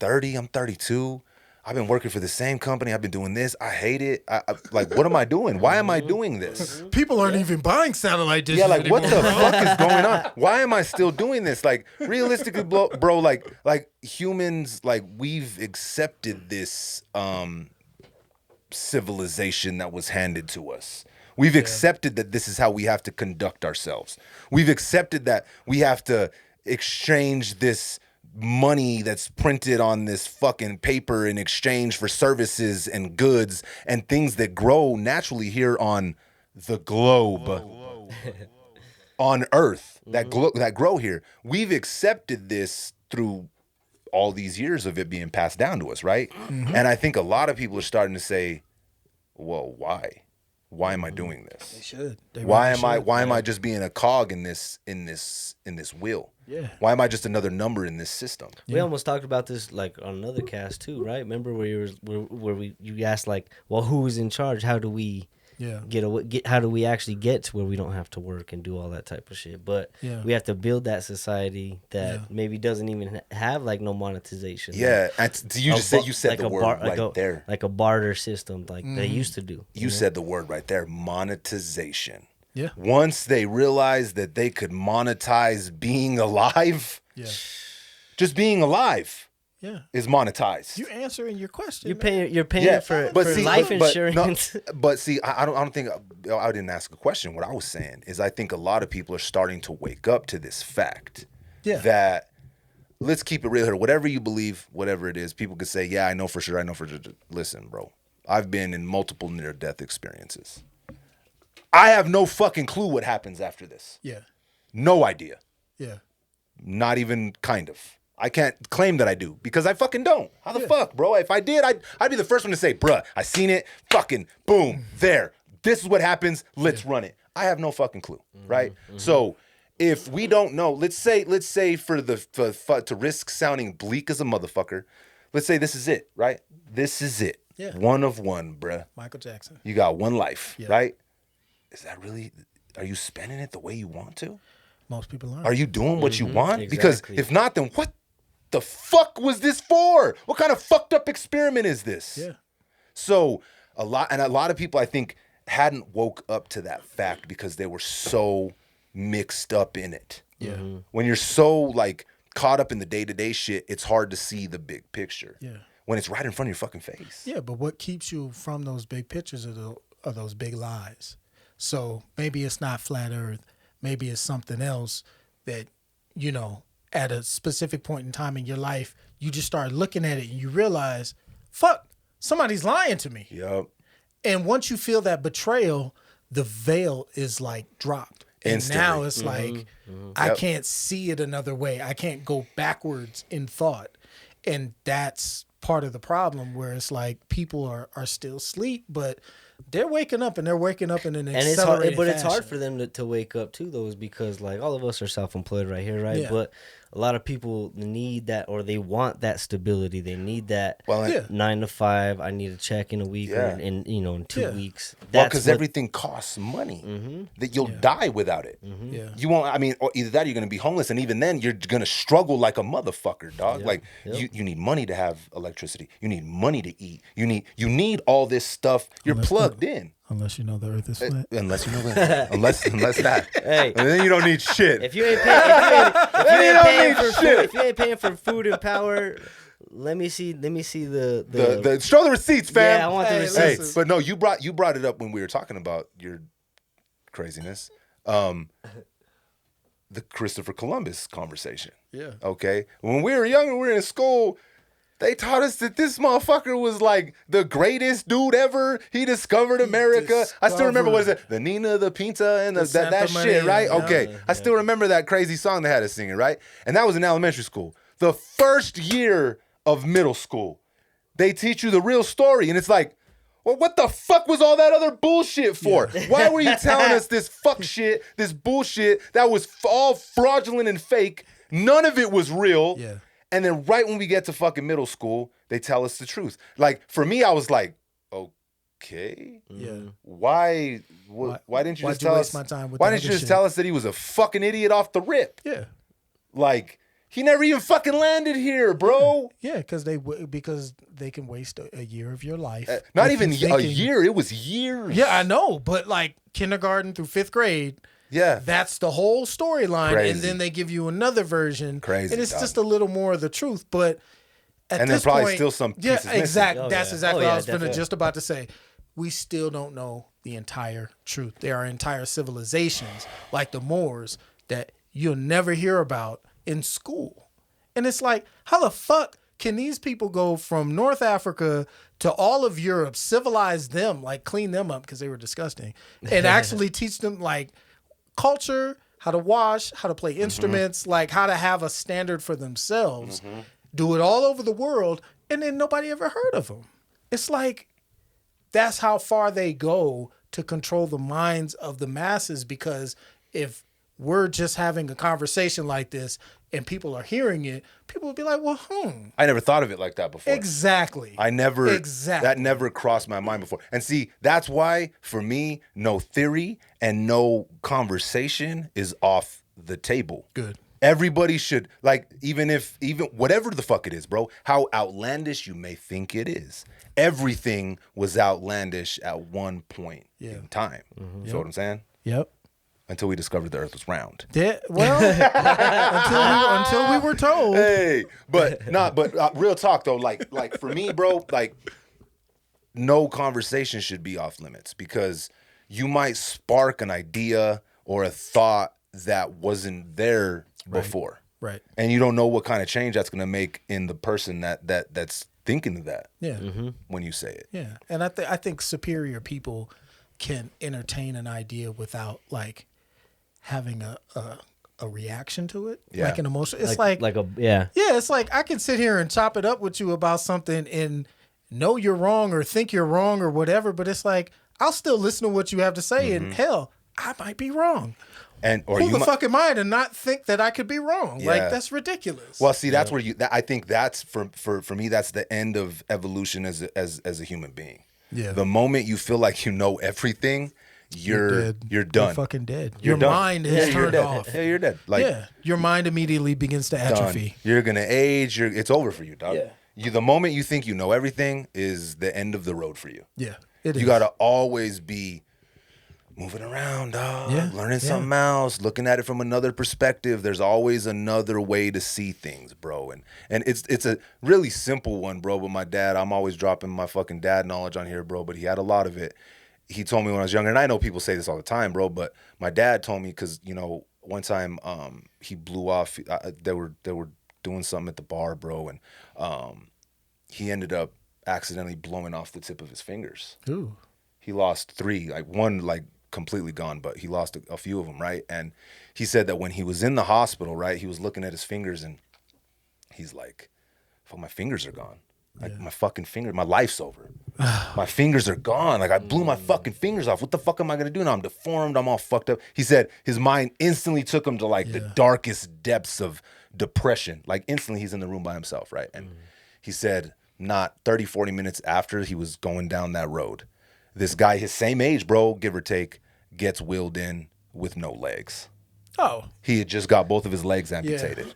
30, I'm 32. I've been working for the same company. I've been doing this. I hate it. Like, what am I doing? Why am I doing this? People aren't even buying satellite dishes. Yeah, like, what anymore. the fuck is going on? Why am I still doing this? Like, realistically, bro, like humans, like, we've accepted this civilization that was handed to us. We've accepted that this is how we have to conduct ourselves. We've accepted that we have to exchange this money that's printed on this fucking paper in exchange for services and goods and things that grow naturally here on the globe, on Earth. that grow here. We've accepted this through all these years of it being passed down to us, right? And I think a lot of people are starting to say, well, why? Why am I doing this? They should. Why am I just being a cog in this wheel? Yeah. Why am I just another number in this system? We almost talked about this like on another cast too, right? Remember where you asked like, well, who is in charge? How do we how do we actually get to where we don't have to work and do all that type of shit? But we have to build that society that maybe doesn't even have like no monetization. Yeah, you said like the word right there, like a barter system, like they used to do. You said the word right there, monetization. Yeah. Once they realized that they could monetize being alive, just being alive, is monetized. You answering your question. You're paying for life insurance. But see, I don't think I didn't ask a question. What I was saying is, I think a lot of people are starting to wake up to this fact. Yeah. That let's keep it real here. Whatever you believe, whatever it is, people could say, "Yeah, I know for sure. I know for sure." Listen, bro, I've been in multiple near-death experiences. I have no fucking clue what happens after this. Yeah. No idea. Yeah. Not even kind of. I can't claim that I do because I fucking don't. How the fuck, bro? If I did, I'd be the first one to say, bruh, I seen it. Fucking boom, there. This is what happens. Let's run it. I have no fucking clue, right? So if we don't know, let's say for to risk sounding bleak as a motherfucker, let's say this is it, right? This is it. Yeah. One of one, bruh. Michael Jackson. You got one life, right? Is that really, are you spending it the way you want to? Most people aren't. Are you doing what you want? Exactly. Because if not, then what the fuck was this for? What kind of fucked up experiment is this? Yeah. So a lot of people, I think, hadn't woke up to that fact because they were so mixed up in it. Yeah. When you're so like caught up in the day-to-day shit, it's hard to see the big picture. Yeah. When it's right in front of your fucking face. Yeah, but what keeps you from those big pictures are those big lies. So maybe it's not flat earth. Maybe it's something else that, at a specific point in time in your life, you just start looking at it and you realize, fuck, somebody's lying to me. Yep. And once you feel that betrayal, the veil is like dropped. Instantly. And now it's like, I can't see it another way. I can't go backwards in thought. And that's part of the problem where it's like people are still asleep, but they're waking up and they're waking up in an accelerated fashion. It's hard for them to wake up to those because like all of us are self-employed right here, right? Yeah. But a lot of people need that, or they want that stability. They need that 9 to 5. I need a check in a week or in 2 weeks. Well, because everything costs money. That you'll die without it. Yeah. You won't. I mean, or either that, or you're gonna be homeless, and even then, you're gonna struggle like a motherfucker, dog. Like you need money to have electricity. You need money to eat. You need all this stuff. You're plugged in. Unless you know the earth is flat. Unless you know that. unless that. Hey. And then you don't need shit. If you ain't paying for food and power, let me see the show the receipts, fam. Yeah, I want the receipts. But no, you brought it up when we were talking about your craziness. The Christopher Columbus conversation. Yeah. Okay. When we were younger, we were in school. They taught us that this motherfucker was like the greatest dude ever. He discovered America. I still remember, what is it? The Nina, the Pinta, and that shit, right? Okay. I still remember that crazy song they had us singing, right? And that was in elementary school. The first year of middle school, they teach you the real story. And it's like, well, what the fuck was all that other bullshit for? Yeah. Why were you telling us this fuck shit, this bullshit that was all fraudulent and fake? None of it was real. Yeah. And then right when we get to fucking middle school, they tell us the truth. Like, for me, I was like, okay. Yeah. Why didn't you just tell us? Why didn't you just tell us that he was a fucking idiot off the rip? Yeah. Like, he never even fucking landed here, bro. Yeah, because they can waste a year of your life. Not even a year. It was years. Yeah, I know. But like kindergarten through 5th grade. Yeah. That's the whole storyline. And then they give you another version. Crazy. And it's just a little more of the truth. But at this probably point, still some pieces missing. Exactly. That's exactly what I was just about to say. We still don't know the entire truth. There are entire civilizations like the Moors that you'll never hear about in school. And it's like, how the fuck can these people go from North Africa to all of Europe, civilize them, like clean them up because they were disgusting, and actually teach them like culture, how to wash, how to play instruments, like how to have a standard for themselves, do it all over the world, and then nobody ever heard of them. It's like that's how far they go to control the minds of the masses, because if we're just having a conversation like this and people are hearing it, people will be like, well, I never thought of it like that before. Exactly. That never crossed my mind before. And see, that's why for me, no theory and no conversation is off the table. Good. Everybody should, like, even whatever the fuck it is, bro, how outlandish you may think it is, everything was outlandish at one point in time. You know what I'm saying? Yep. Until we discovered the earth was round. Yeah, well, until we were told. Hey, but real talk though, like for me, bro, like no conversation should be off limits, because you might spark an idea or a thought that wasn't there before. Right. And you don't know what kind of change that's going to make in the person that's thinking of that. Yeah. When you say it. Yeah. And I think superior people can entertain an idea without like having a reaction to it. Yeah. Like an emotion. It's Yeah, it's like I can sit here and chop it up with you about something and know you're wrong or think you're wrong or whatever, but it's like I'll still listen to what you have to say, and hell, I might be wrong. And or who the fuck am I to not think that I could be wrong? Yeah. Like that's ridiculous. Well, see, that's where I think that's for me, that's the end of evolution as a human being. Yeah. The moment you feel like you know everything, you're done. You're fucking dead. You're your done. mind is turned dead. off. Yeah, you're dead. Like, your mind immediately begins to atrophy. done. You're gonna age. It's over for you, dog. Yeah. The moment you think you know everything is the end of the road for you. Yeah, it is. You gotta always be moving around, dog. Yeah, Learning something else, looking at it from another perspective. There's always another way to see things, bro. And it's a really simple one, bro. But my dad, I'm always dropping my fucking dad knowledge on here, bro. But he had a lot of it. He told me when I was younger, and I know people say this all the time, bro. But my dad told me, because one time he blew off. They were doing something at the bar, bro, and he ended up accidentally blowing off the tip of his fingers. Ooh. He lost 3, like one like completely gone, but he lost a few of them, right? And he said that when he was in the hospital, right, he was looking at his fingers and he's like, fuck, my fingers are gone. Like my fucking finger, my life's over. My fingers are gone. Like I blew my fucking fingers off. What the fuck am I gonna do now? I'm deformed. I'm all fucked up. He said his mind instantly took him to like the darkest depths of depression. Like instantly he's in the room by himself, right? And he said not 30, 40 minutes after he was going down that road, this guy, his same age, bro, give or take, gets wheeled in with no legs. Oh. He had just got both of his legs amputated.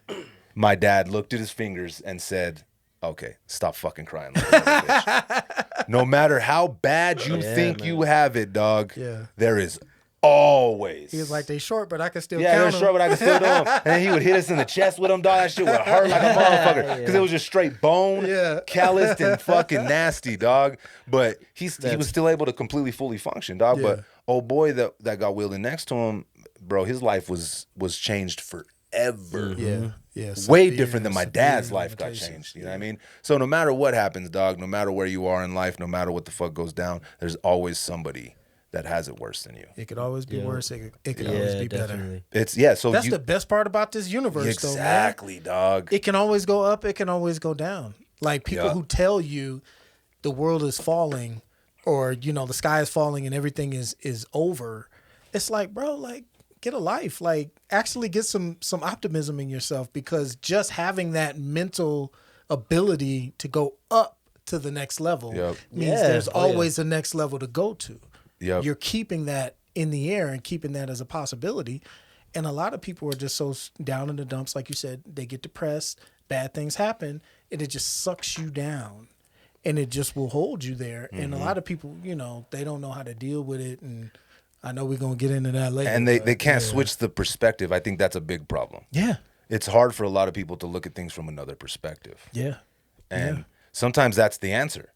My dad looked at his fingers and said, okay, stop fucking crying like that, bitch. No matter how bad you think you have it, dog, there is always. He was like, they short, but I can still they're count them. short, but I can still do them. And then he would hit us in the chest with them, dog. That shit would hurt like a motherfucker. Because it was just straight bone, calloused and fucking nasty, dog. But he was still able to completely, fully function, dog. Yeah. But old boy that got wheeled in next to him, bro, his life was changed forever. Yeah. Way different than my dad's life got changed. You know what I mean? So no matter what happens, dog, no matter where you are in life, no matter what the fuck goes down, there's always somebody that has it worse than you. It could always be worse. It could always be definitely. better. So that's the best part about this universe, exactly, though, man. dog. It can always go up. It can always go down. Like people who tell you the world is falling, or the sky is falling and everything is over. It's like, bro, like get a life. Like actually get some optimism in yourself, because just having that mental ability to go up to the next level means there's always a next level to go to. You're keeping that in the air and keeping that as a possibility. And a lot of people are just so down in the dumps, like you said, they get depressed, bad things happen, and it just sucks you down. And it just will hold you there. Mm-hmm. And a lot of people, they don't know how to deal with it. And I know we're going to get into that later. And they can't switch the perspective. I think that's a big problem. Yeah. It's hard for a lot of people to look at things from another perspective. Yeah. And sometimes that's the answer.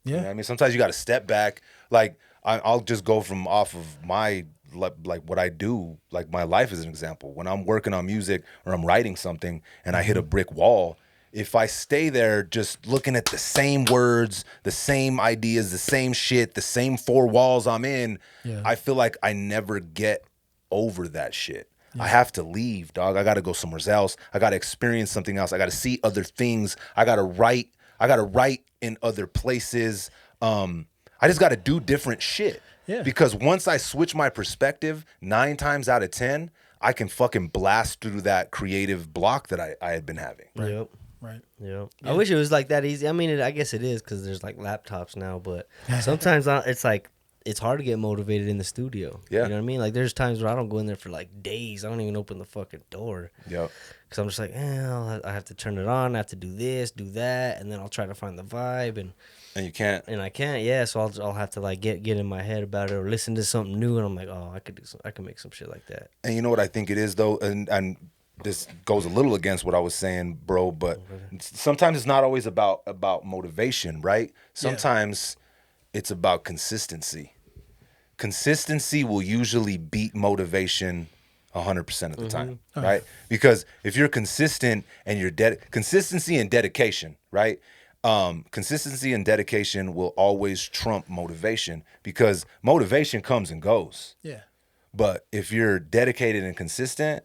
Yeah. You know what I mean? Sometimes you got to step back. Like, I'll just go from off of my, like what I do, like my life as an example. When I'm working on music or I'm writing something and I hit a brick wall, if I stay there just looking at the same words, the same ideas, the same shit, the same 4 walls I'm in, I feel like I never get over that shit. I have to leave, dog. I got to go somewhere else. I got to experience something else. I got to see other things. I got to write in other places. I just got to do different shit. Yeah. Because once I switch my perspective, 9 times out of 10, I can fucking blast through that creative block that I had been having. Right. Yep. Right. Yep. I wish it was like that easy. I mean, I guess it is because there's like laptops now, but sometimes it's like it's hard to get motivated in the studio. Yeah. You know what I mean? Like there's times where I don't go in there for like days. I don't even open the fucking door. Yep. Because I'm just like, I have to turn it on. I have to do this, do that, and then I'll try to find the vibe and you can't. And I can't. Yeah. So I'll have to like get in my head about it or listen to something new, and I'm like, oh, I could make some shit like that. And you know what I think it is though, and this goes a little against what I was saying, bro, but sometimes it's not always about motivation, right? Sometimes it's about consistency. Consistency will usually beat motivation 100% of the time, right? Because if you're consistent and you're consistency and dedication, right? Consistency and dedication will always trump motivation because motivation comes and goes. Yeah. But if you're dedicated and consistent,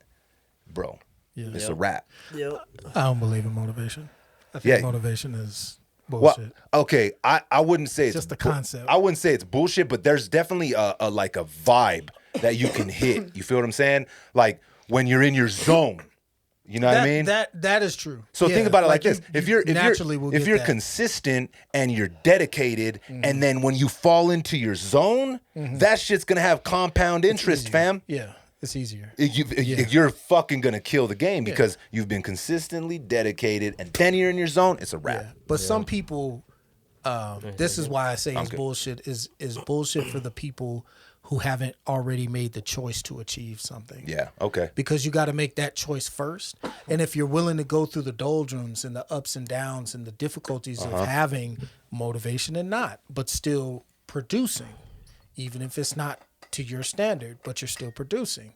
bro, it's a wrap. Yep. I don't believe in motivation. I think motivation is bullshit. Well, okay, I wouldn't say it's just the concept. I wouldn't say it's bullshit, but there's definitely a vibe that you can hit. You feel what I'm saying? Like when you're in your zone. You know what I mean? That is true. So think about it like this: if you're that. consistent and you're dedicated, and then when you fall into your zone, that shit's gonna have compound interest, fam. Yeah, it's easier. You're fucking gonna kill the game because you've been consistently dedicated, and then you're in your zone. It's a wrap. Yeah. But some people, this is why I say it's bullshit. Is bullshit for the people who haven't already made the choice to achieve something. Yeah, okay. Because you got to make that choice first. And if you're willing to go through the doldrums and the ups and downs and the difficulties of having motivation and not, but still producing, even if it's not to your standard, but you're still producing,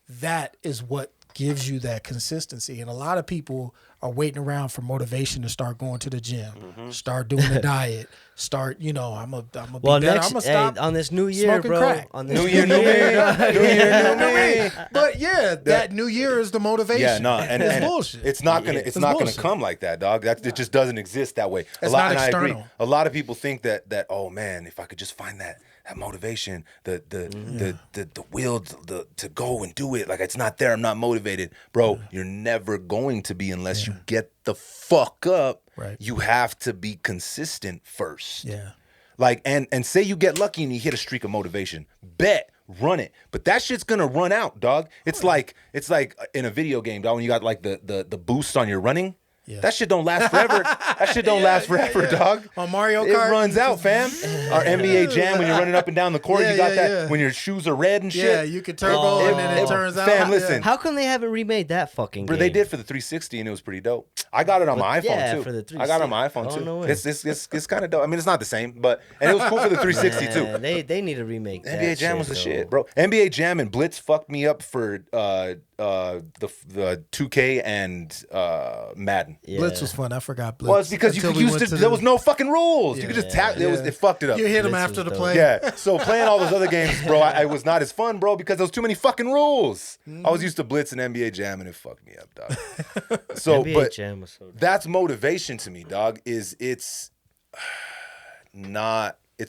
that is what gives you that consistency. And a lot of people are waiting around for motivation to start going to the gym, start doing the diet, start, I'm gonna be better. I'm gonna stop on this new year, smoking bro. crack. On this New year, new me. New year, new me. But that new year is the motivation. Yeah, no, and it's bullshit. It's not gonna come like that, dog. It just doesn't exist that way. It's not and external. I agree. A lot of people think that oh man, if I could just find that motivation, the will to go and do it, like it's not there. I'm not motivated, bro. You're never going to be unless you get the fuck up. Right. You have to be consistent first. Yeah. Like and say you get lucky and you hit a streak of motivation. Bet. Run it. But that shit's gonna run out, dog. It's like in a video game, dog, when you got like the boost on your running. Yeah. That shit don't last forever. That shit don't last forever, dog. On Mario Kart, it runs out, fam. Our NBA Jam, when you're running up and down the court, you got that when your shoes are red and shit. Yeah, you can turbo and then it turns out. Fam, listen. How come they haven't remade that fucking game? They did for the 360 and it was pretty dope. I got it on my iPhone too. For the 360. I got it on my iPhone too. No it's kind of dope. I mean, it's not the same, but and it was cool for the 360 too. They need to remake that. NBA Jam was the shit, bro. NBA Jam and Blitz fucked me up for the 2K and Madden. Yeah. Blitz was fun. I forgot Blitz. Well, it's because you could use there was no fucking rules. You could just tap. It fucked it up. You hit him Blitz after the dope. play. Yeah. So playing all those other games, bro, I was not as fun, bro, because there was too many fucking rules. I was used to Blitz and NBA Jam, and it fucked me up, dog. So, NBA Jam was so dope. That's motivation to me, dog. It's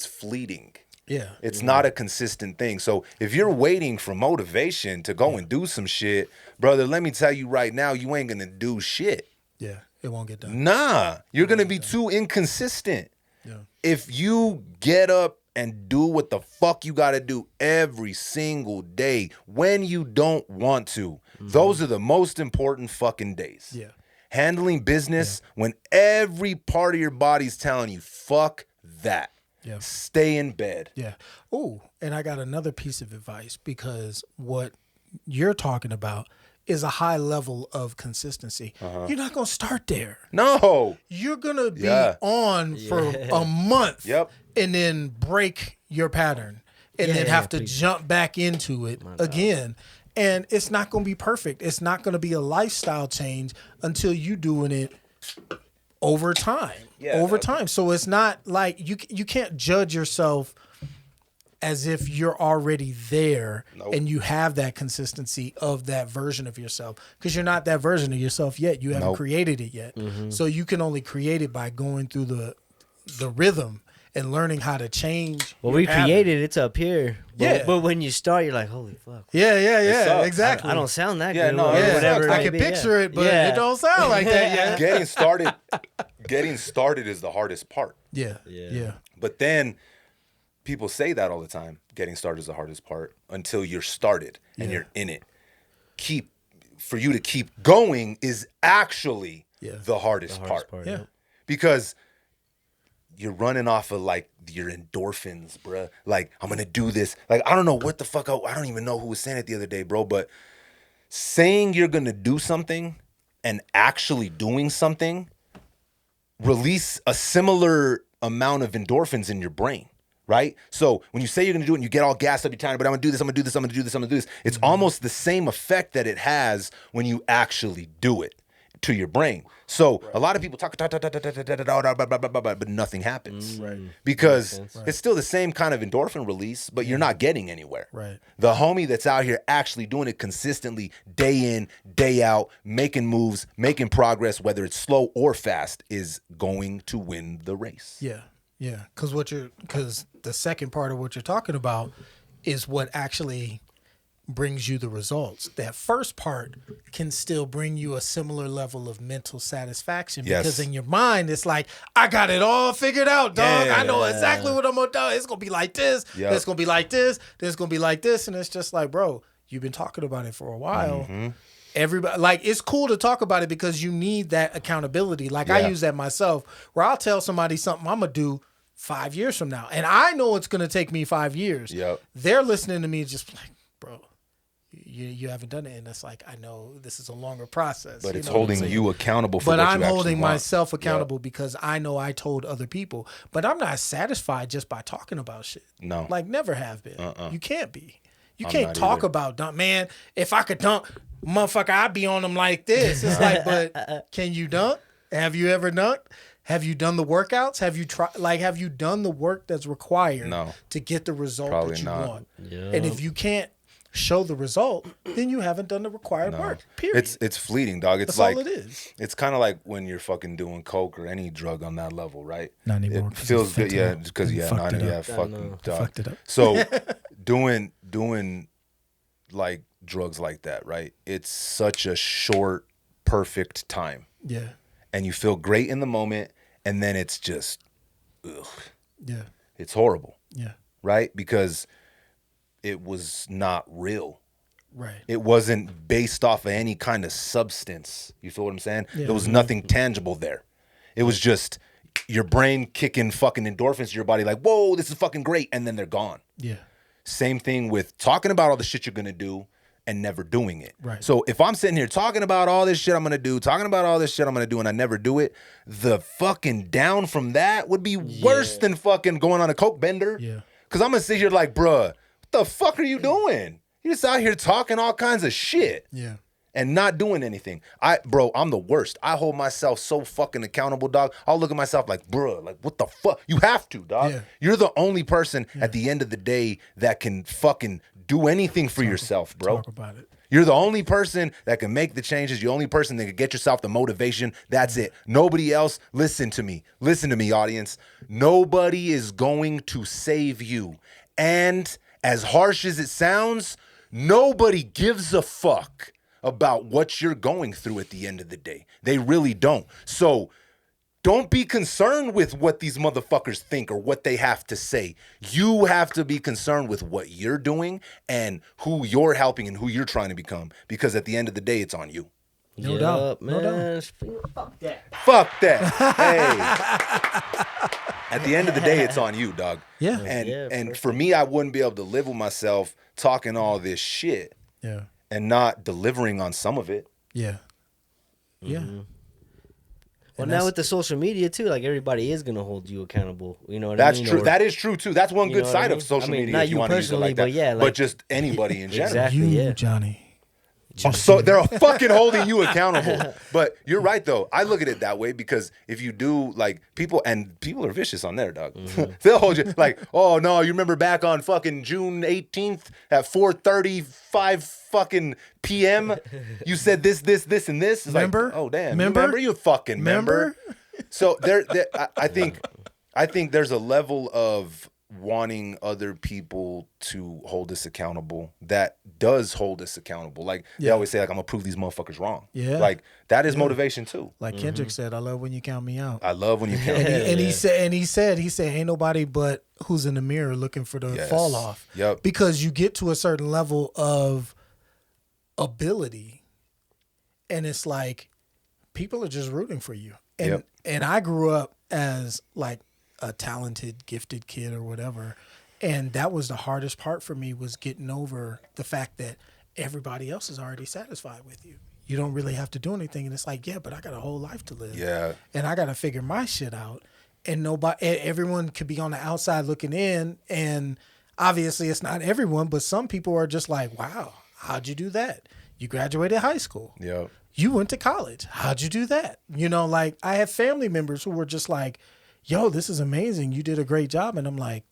fleeting. Yeah. It's not a consistent thing. So if you're waiting for motivation to go and do some shit, brother, let me tell you right now, you ain't gonna do shit. Yeah, it won't get done. Nah, you're gonna be too inconsistent. Yeah. If you get up and do what the fuck you gotta do every single day when you don't want to, those are the most important fucking days. Yeah. Handling business when every part of your body's telling you, fuck that. Yeah. Stay in bed. Yeah. Oh, and I got another piece of advice because what you're talking about is a high level of consistency. You're not going to start there. No. You're going to be on for a month and then break your pattern and then have to jump back into it again. And it's not going to be perfect. It's not going to be a lifestyle change until you doing it over time. So it's not like you can't judge yourself as if you're already there Nope. and you have that consistency of that version of yourself, because you're not that version of yourself yet. You haven't Nope. created it yet. So you can only create it by going through the rhythm and learning how to change. Well, your we pattern. created it's up here. But, Yeah. but when you start, you're like, holy fuck. Yeah, sucks. exactly. I don't sound that Yeah, good. no, or it whatever. sucks. it I may can be, picture yeah. it, but Yeah. it don't sound like that yet. Getting started is the hardest part. Yeah. But then people say that all the time. Getting started is the hardest part until you're started and you're in it. For you to keep going is actually the hardest part. Yeah. Because you're running off of like your endorphins, bruh. Like, I'm gonna do this. Like, I don't know what the fuck. I don't even know who was saying it the other day, bro. But saying you're gonna do something and actually doing something release a similar amount of endorphins in your brain, right? So when you say you're gonna do it and you get all gassed up, you're tired, but I'm gonna do this, I'm gonna do this, I'm gonna do this, I'm gonna do this. It's almost the same effect that it has when you actually do it to your brain. So a lot of people talk, but nothing happens. Right. Because it's still the same kind of endorphin release, but you're not getting anywhere. Right. The homie that's out here actually doing it consistently, day in, day out, making moves, making progress, whether it's slow or fast, is going to win the race. Yeah. Because the second part of what you're talking about is what actually brings you the results. That first part can still bring you a similar level of mental satisfaction, because in your mind it's like, I got it all figured out, dog. I know exactly what I'm gonna do. It's gonna be like this. It's gonna be like this. It's gonna be like this. And it's just like, bro, you've been talking about it for a while. Everybody, like, it's cool to talk about it because you need that accountability. Like, I use that myself, where I'll tell somebody something I'm gonna do 5 years from now, and I know it's gonna take me 5 years. They're listening to me just like, bro, you haven't done it. And it's like, I know this is a longer process. But it's holding you accountable for what But you I'm actually holding want. myself accountable because I know I told other people. But I'm not satisfied just by talking about shit. No. Like, never have been. You can't be. You I'm can't not talk either. about dunk. Man, if I could dunk, motherfucker, I'd be on them like this. It's like, but can you dunk? Have you ever dunked? Have you done the workouts? Have you done the work that's required to get the result Probably that you not. want? And if you can't show the result, then you haven't done the required work. Period. It's fleeting, dog. It's That's like all it is. It's kind of like when you're fucking doing coke or any drug on that level, right? Not anymore, It 'cause feels you good, fucked it up. because You fucked it up. fucking dog. Fucked it up. So doing like drugs like that, right? It's such a short, perfect time, Yeah. and you feel great in the moment, and then it's just, Yeah. it's horrible, Yeah. right? Because it was not real. Right. It wasn't based off of any kind of substance. You feel what I'm saying? Yeah. There was nothing tangible there. It was just your brain kicking fucking endorphins to your body like, whoa, this is fucking great. And then they're gone. Yeah. Same thing with talking about all the shit you're going to do and never doing it. Right. So if I'm sitting here talking about all this shit I'm going to do, talking about all this shit I'm going to do, and I never do it, the fucking down from that would be worse than fucking going on a coke bender. Yeah. Because I'm going to sit here like, bruh, what the fuck are you doing? You're just out here talking all kinds of shit. Yeah. And not doing anything. Bro, I'm the worst. I hold myself so fucking accountable, dog. I'll look at myself like, bruh, like, what the fuck? You have to, dog. Yeah. You're the only person at the end of the day that can fucking do anything for yourself, bro. Talk about it. You're the only person that can make the changes. You're the only person that can get yourself the motivation. That's it. Nobody else. Listen to me. Listen to me, audience. Nobody is going to save you. And as harsh as it sounds, nobody gives a fuck about what you're going through at the end of the day. They really don't. So don't be concerned with what these motherfuckers think or what they have to say. You have to be concerned with what you're doing and who you're helping and who you're trying to become. Because at the end of the day, it's on you. No doubt. Man. No doubt. Fuck that. Hey. At the end of the day, it's on you, dog. Yeah. And for me, I wouldn't be able to live with myself talking all this shit Yeah. and not delivering on some of it. Yeah. Yeah. Well, And now that's- with the social media too, like everybody is gonna hold you accountable. You know what That's I mean? true. Or- That is true too. That's one You good know what I side mean? of social I mean, media not if you you want to use it personally, like that. but yeah, but like- just anybody in general. Exactly. You, yeah. Johnny, So they're fucking holding you accountable. But you're right though. I look at it that way because if you do like people are vicious on there, dog. They'll hold you like, oh no, you remember back on fucking June 18th at 4:35 fucking PM, you said this, and this. It's remember? Like, oh damn, remember you fucking member. So I think there's a level of wanting other people to hold us accountable that does hold us accountable. Like they always say, like, I'm gonna prove these motherfuckers wrong. Yeah. Like that is motivation too. Like Kendrick said, I love when you count me out. I love when you count me out. And he said, ain't nobody but who's in the mirror looking for the fall off. Yep. Because you get to a certain level of ability and it's like people are just rooting for you. And I grew up as like a talented, gifted kid or whatever. And that was the hardest part for me, was getting over the fact that everybody else is already satisfied with you. You don't really have to do anything. And it's like, yeah, but I got a whole life to live. Yeah. And I got to figure my shit out. And everyone could be on the outside looking in. And obviously it's not everyone, but some people are just like, wow, how'd you do that? You graduated high school. Yeah. You went to college. How'd you do that? You know, like I have family members who were just like, yo, this is amazing. You did a great job. And I'm like,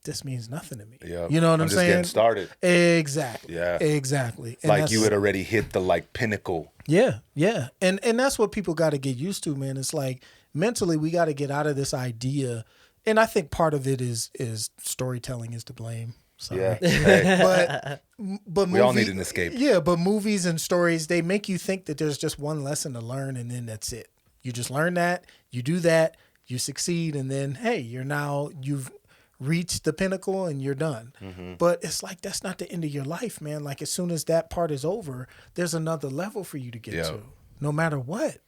this means nothing to me. Yeah. You know what I'm just saying? Getting started. Exactly. Yeah. Exactly. And like you had already hit the like pinnacle. Yeah. Yeah. And that's what people got to get used to, man. It's like mentally we got to get out of this idea. And I think part of it is storytelling is to blame. Sorry. Yeah. Hey. But we all need an escape. Yeah. But movies and stories, they make you think that there's just one lesson to learn and then that's it. You just learn that, you do that, you succeed, and then, hey, you've reached the pinnacle and you're done. Mm-hmm. But it's like, that's not the end of your life, man. Like as soon as that part is over, there's another level for you to get to, no matter what.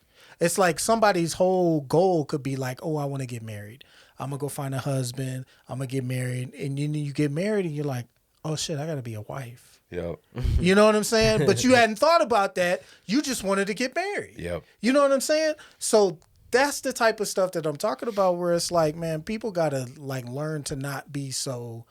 It's like somebody's whole goal could be like, oh, I want to get married. I'm going to go find a husband. I'm going to get married. And then you get married and you're like, oh shit, I got to be a wife. Yep. You know what I'm saying? But you hadn't thought about that. You just wanted to get married. Yep. You know what I'm saying? So that's the type of stuff that I'm talking about, where it's like, man, people got to like learn to not be so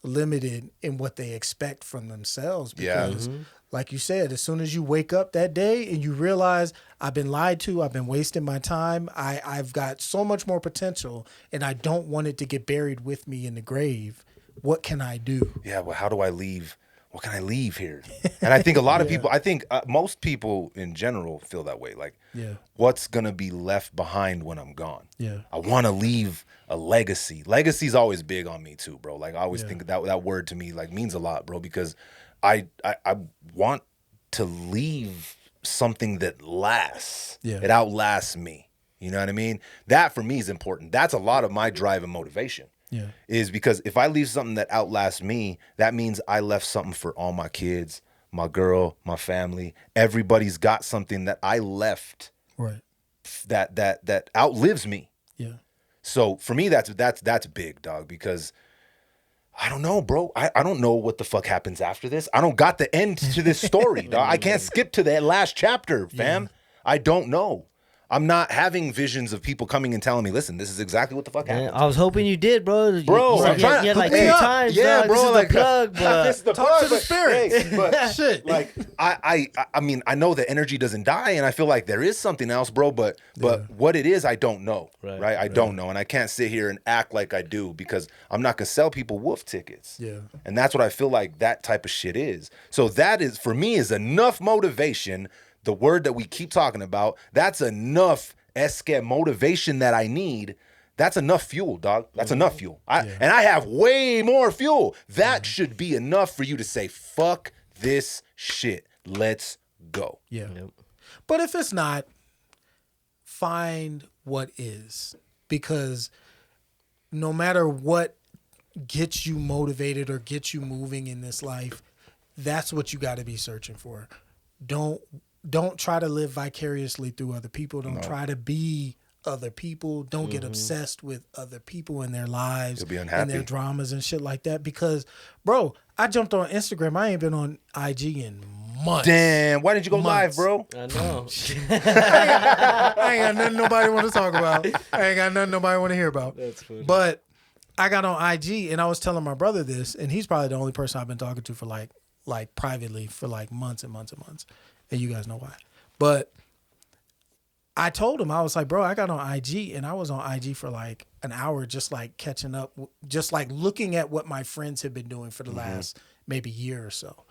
limited in what they expect from themselves. Because like you said, as soon as you wake up that day and you realize I've been lied to, I've been wasting my time, I've got so much more potential and I don't want it to get buried with me in the grave. What can I do? Yeah, well, how do I leave? What can I leave here? And I think a lot of people, I think most people in general feel that way. Like, what's going to be left behind when I'm gone? Yeah. I want to leave a legacy. Legacy's always big on me too, bro. Like I always think that word to me like means a lot, bro, because I want to leave something that lasts. Yeah. It outlasts me. You know what I mean? That for me is important. That's a lot of my drive and motivation. Yeah. Is because if I leave something that outlasts me, that means I left something for all my kids, my girl, my family. Everybody's got something that I left, right? That outlives me. Yeah. So for me, that's big, dog. Because I don't know, bro. I don't know what the fuck happens after this. I don't got the end to this story, dog. I can't skip to that last chapter, fam. Yeah. I don't know. I'm not having visions of people coming and telling me, listen, this is exactly what the fuck happened. I was hoping you did, bro. Bro, I'm trying to like 2 times. Yeah, bro. This is like, the plug, but this is the talk plug, to the spirit. Hey, but shit. Like I mean, I know that energy doesn't die, and I feel like there is something else, bro. But what it is, I don't know. Right? I don't know, and I can't sit here and act like I do because I'm not gonna sell people wolf tickets. Yeah. And that's what I feel like that type of shit is. So that is for me is enough motivation. The word that we keep talking about, that's enough motivation that I need. That's enough fuel, dog. That's enough fuel. And I have way more fuel. That should be enough for you to say, fuck this shit. Let's go. Yeah. Yep. But if it's not, find what is. Because no matter what gets you motivated or gets you moving in this life, that's what you got to be searching for. Don't try to live vicariously through other people. Don't try to be other people. Don't get obsessed with other people and their lives and their dramas and shit like that. Because, bro, I jumped on Instagram. I ain't been on IG in months. Damn, why didn't you go live, bro? I know. I ain't got nothing nobody want to talk about. I ain't got nothing nobody want to hear about. That's funny. But I got on IG and I was telling my brother this, and he's probably the only person I've been talking to for like like privately for like months and months and months, and you guys know why. But I told him, I was like, bro, I got on IG, and I was on IG for like an hour, just like catching up, just like looking at what my friends have been doing for the last maybe year or so.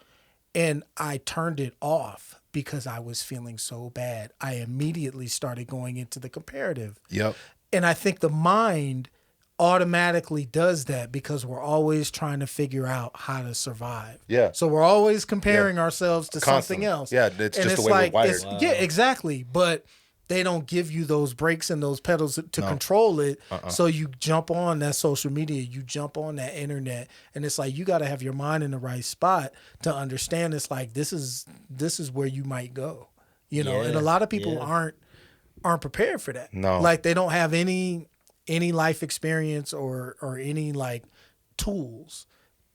And I turned it off because I was feeling so bad. I immediately started going into the comparative. Yep. And I think the mind automatically does that because we're always trying to figure out how to survive. Yeah. So we're always comparing ourselves to Constantly. something else. Yeah, it's and just it's the way like, we're wired. Yeah, exactly. But they don't give you those brakes and those pedals to control it. So you jump on that social media, you jump on that internet, and it's like you got to have your mind in the right spot to understand. It's like this is where you might go, you know. And a lot of people aren't prepared for that. No, like they don't have any life experience or any like tools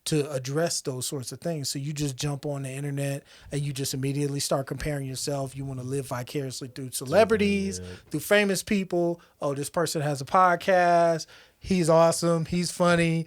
to address those sorts of things. So you just jump on the internet and you just immediately start comparing yourself. You want to live vicariously through celebrities, through famous people. Oh, this person has a podcast. He's awesome. He's funny.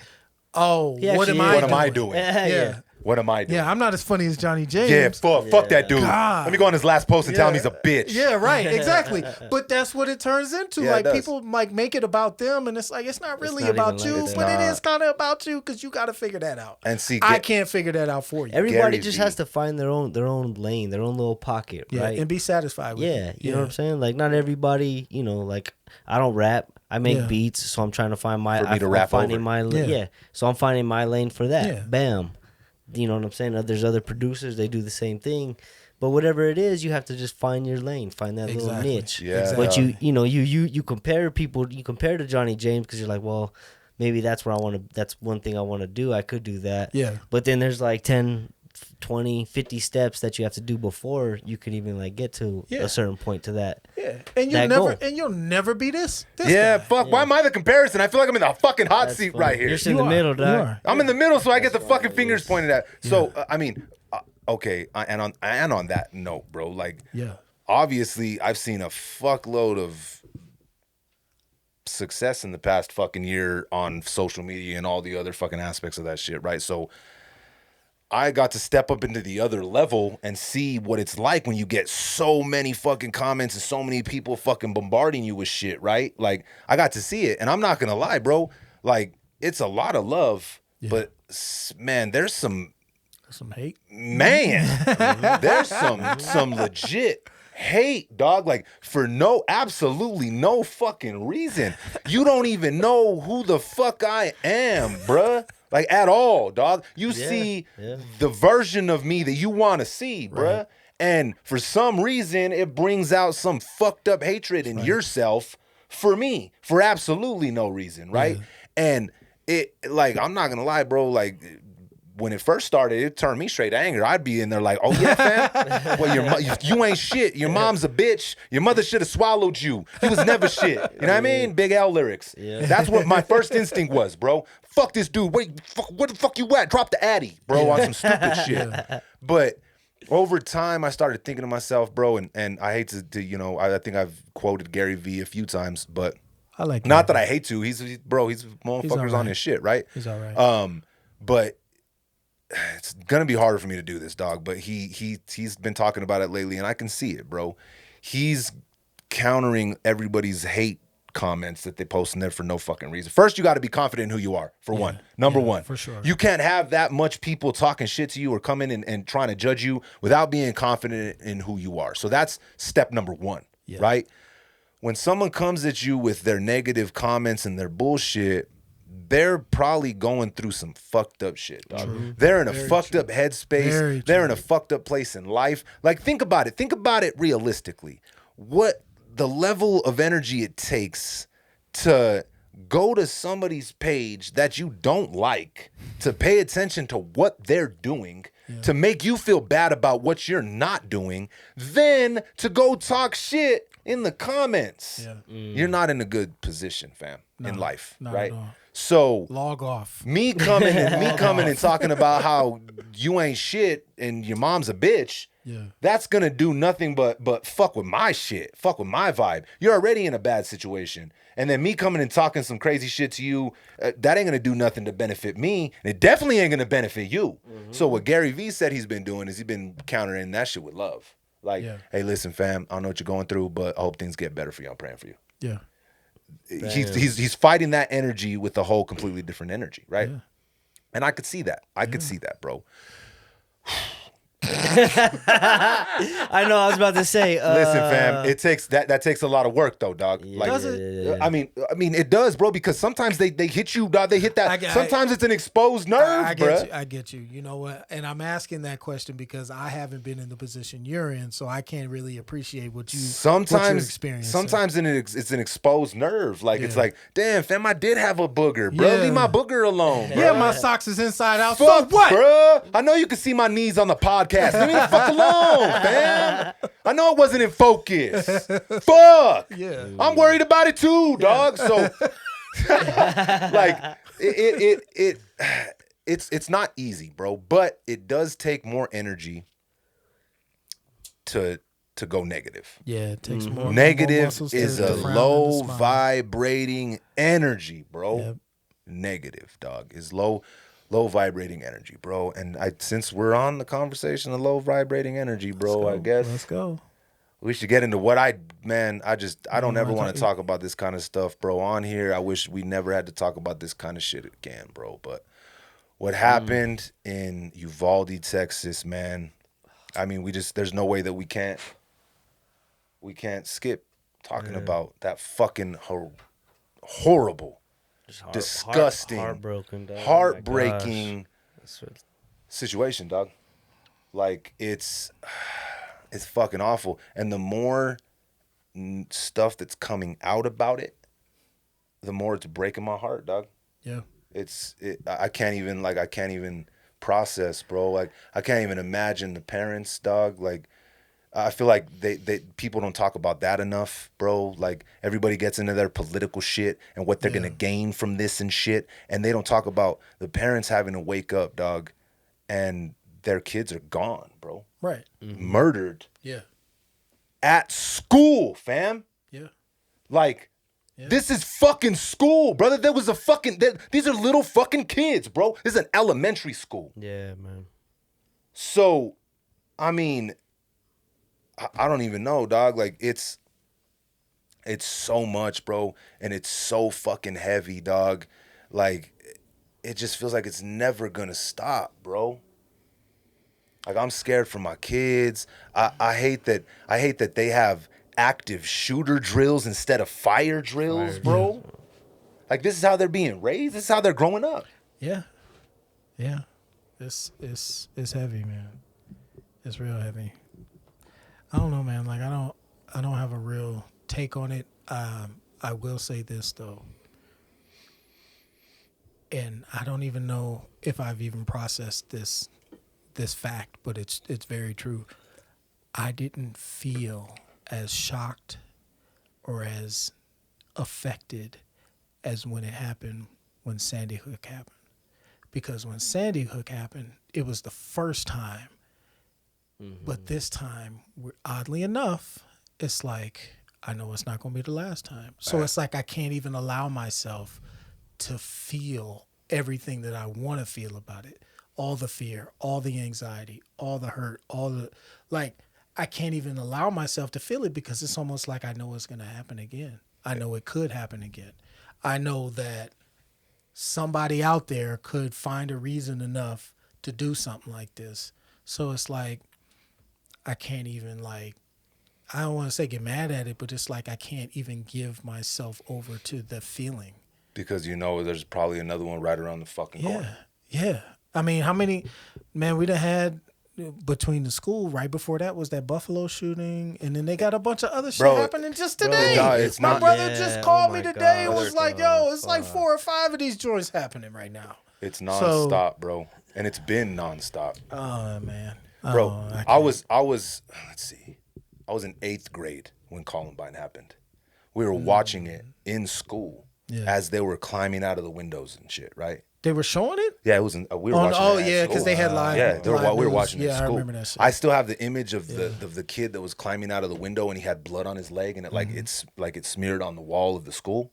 Oh, what am I doing? Yeah. What am I doing? Yeah, I'm not as funny as Johnny James. Yeah, fuck that dude. God. Let me go on his last post and tell him he's a bitch. Yeah, right, exactly. But that's what it turns into. Yeah, like people like make it about them, and it's like it's not really about you, but it is kind of about you because you got to figure that out. And see, I can't figure that out for you. Everybody just has to find their own lane, their own little pocket, right? And be satisfied with it. You know what I'm saying? Like not everybody, you know, like I don't rap. I make beats, so I'm trying to find my. So I'm finding my lane for that. Yeah. Bam. You know what I'm saying? There's other producers, they do the same thing. But whatever it is, you have to just find your lane, find that little niche. Yeah. But you compare people, you compare to Johnny James because you're like, well, maybe that's where I want to, that's one thing I want to do. I could do that. Yeah. But then there's like 10, 20, 50 steps that you have to do before you can even like get to a certain point to that. Yeah. And you'll never be this yeah, guy. fuck. Yeah. Why am I the comparison? I feel like I'm in the fucking hot seat right here. You're in the middle, dog. I'm in the middle, so I get the fucking fingers pointed at. So I mean, okay, and on that note, bro, like, obviously, I've seen a fuckload of success in the past fucking year on social media and all the other fucking aspects of that shit, right? So I got to step up into the other level and see what it's like when you get so many fucking comments and so many people fucking bombarding you with shit, right? Like, I got to see it, and I'm not gonna lie, bro. Like, it's a lot of love, but man, there's some hate. Man, there's some legit hate, dog. Like, for absolutely no fucking reason. You don't even know who the fuck I am, bruh. Like, at all, dog. You see the version of me that you want to see, bruh. Right. And for some reason, it brings out some fucked up hatred in yourself for me, for absolutely no reason, right? Yeah. And it, like, I'm not gonna lie, bro, like, when it first started, it turned me straight to anger. I'd be in there like, oh yeah, fam? Well, you ain't shit. Your mom's a bitch. Your mother should have swallowed you. You was never shit. You know what I mean? Big L lyrics. Yeah. That's what my first instinct was, bro. Fuck this dude. Wait, where the fuck you at? Drop the Addy, bro, on some stupid shit. Yeah. But over time, I started thinking to myself, bro, and I hate to you know, I think I've quoted Gary V a few times, but I like not that I hate to. He's motherfuckers on his shit, right? He's all right. But it's gonna be harder for me to do this, dog. But he's been talking about it lately, and I can see it, bro. He's countering everybody's hate comments that they post in there for no fucking reason. First, you got to be confident in who you are. For one, number one, for sure. You can't have that much people talking shit to you or coming in and trying to judge you without being confident in who you are. So that's step number one, right? When someone comes at you with their negative comments and their bullshit, they're probably going through some fucked up shit, dog. True. They're in a fucked up headspace. They're in a fucked up place in life. Like, think about it. Think about it realistically. What the level of energy it takes to go to somebody's page that you don't like, to pay attention to what they're doing, to make you feel bad about what you're not doing, then to go talk shit in the comments. You're not in a good position, fam, in life, right? So log off. me coming and talking about how you ain't shit and your mom's a bitch. Yeah. That's gonna do nothing but fuck with my shit, fuck with my vibe. You're already in a bad situation, and then me coming and talking some crazy shit to you, that ain't gonna do nothing to benefit me, and it definitely ain't gonna benefit you. So what Gary Vee said he's been doing is he's been countering that shit with love. Like, hey, listen, fam, I don't know what you're going through, but I hope things get better for you. I'm praying for you. Yeah. He's fighting that energy with a whole completely different energy, right? Yeah. And I could see that. I could see that, bro. I know. I was about to say. Listen, fam, it takes that takes a lot of work, though, dog. Yeah, like, Does it? I mean, it does, bro. Because sometimes they hit you, dog. They hit that. Sometimes it's an exposed nerve, bro. I get you. You know what? And I'm asking that question because I haven't been in the position you're in, so I can't really appreciate what you're experiencing. Sometimes it's an exposed nerve. Like it's like, damn, fam, I did have a booger, bro. Leave my booger alone, bro. Yeah, my socks is inside out. Fuck, so what, bro? I know you can see my knees on the podcast. Leave me the fuck alone, fam. I know it wasn't in focus. Fuck. Yeah. I'm worried about it too, dog. So, like, it's not easy, bro. But it does take more energy to go negative. Yeah, it takes more. Negative more is a low vibrating energy, bro. Yep. Negative, dog, is low vibrating energy, bro. And since we're on the conversation of low vibrating energy, bro, I guess let's go. We should get into what I don't ever want to talk about this kind of stuff, bro, on here. I wish we never had to talk about this kind of shit again, bro. But what happened in Uvalde, Texas, man, I mean, there's no way that we can't skip talking about that fucking horrible, disgusting, heartbreaking situation, dog. Like, it's fucking awful. And the more stuff that's coming out about it, the more it's breaking my heart, dog. Yeah. I can't even process, bro. Like, I can't even imagine the parents, dog. Like, I feel like they people don't talk about that enough, bro. Like, everybody gets into their political shit and what they're gonna gain from this and shit, and they don't talk about the parents having to wake up, dog, and their kids are gone, bro. Right. Murdered. Yeah. At school, fam. Yeah. Like, this is fucking school, brother. These are little fucking kids, bro. This is an elementary school. Yeah, man. So, I mean, I don't even know, dog. Like, it's so much, bro, and it's so fucking heavy, dog. Like, it just feels like it's never gonna stop, bro. Like, I'm scared for my kids. I hate that they have active shooter drills instead of fire drills, bro. Yeah. Like, this is how they're being raised. This is how they're growing up. Yeah. Yeah. It's heavy, man. It's real heavy. I don't know, man. Like, I don't have a real take on it. I will say this, though. And I don't even know if I've even processed this fact, but it's very true. I didn't feel as shocked or as affected as when it happened when Sandy Hook happened. Because when Sandy Hook happened, it was the first time. But this time, oddly enough, it's like, I know it's not going to be the last time. So it's like I can't even allow myself to feel everything that I want to feel about it. All the fear, all the anxiety, all the hurt, I can't even allow myself to feel it because it's almost like I know it's going to happen again. I know it could happen again. I know that somebody out there could find a reason enough to do something like this. So it's like, I can't even, like, I don't want to say get mad at it, but it's like I can't even give myself over to the feeling. Because you know there's probably another one right around the fucking corner. Yeah. I mean, how many, man, we done had between the school right before that was that Buffalo shooting, and then they got a bunch of other shit happening just today. My brother just called me today and was like, yo, it's like 4 or 5 of these joints happening right now. It's nonstop, bro. And it's been nonstop. Oh, man. Bro, I was let's see. I was in 8th grade when Columbine happened. We were watching it in school. as they were climbing out of the windows and shit, right? They were showing it? Yeah, it was. We were watching. Oh, it yeah, at because school. they had live. Yeah, we were watching it Yeah, at school. I remember that shit. I still have the image of the kid that was climbing out of the window and he had blood on his leg and it smeared on the wall of the school.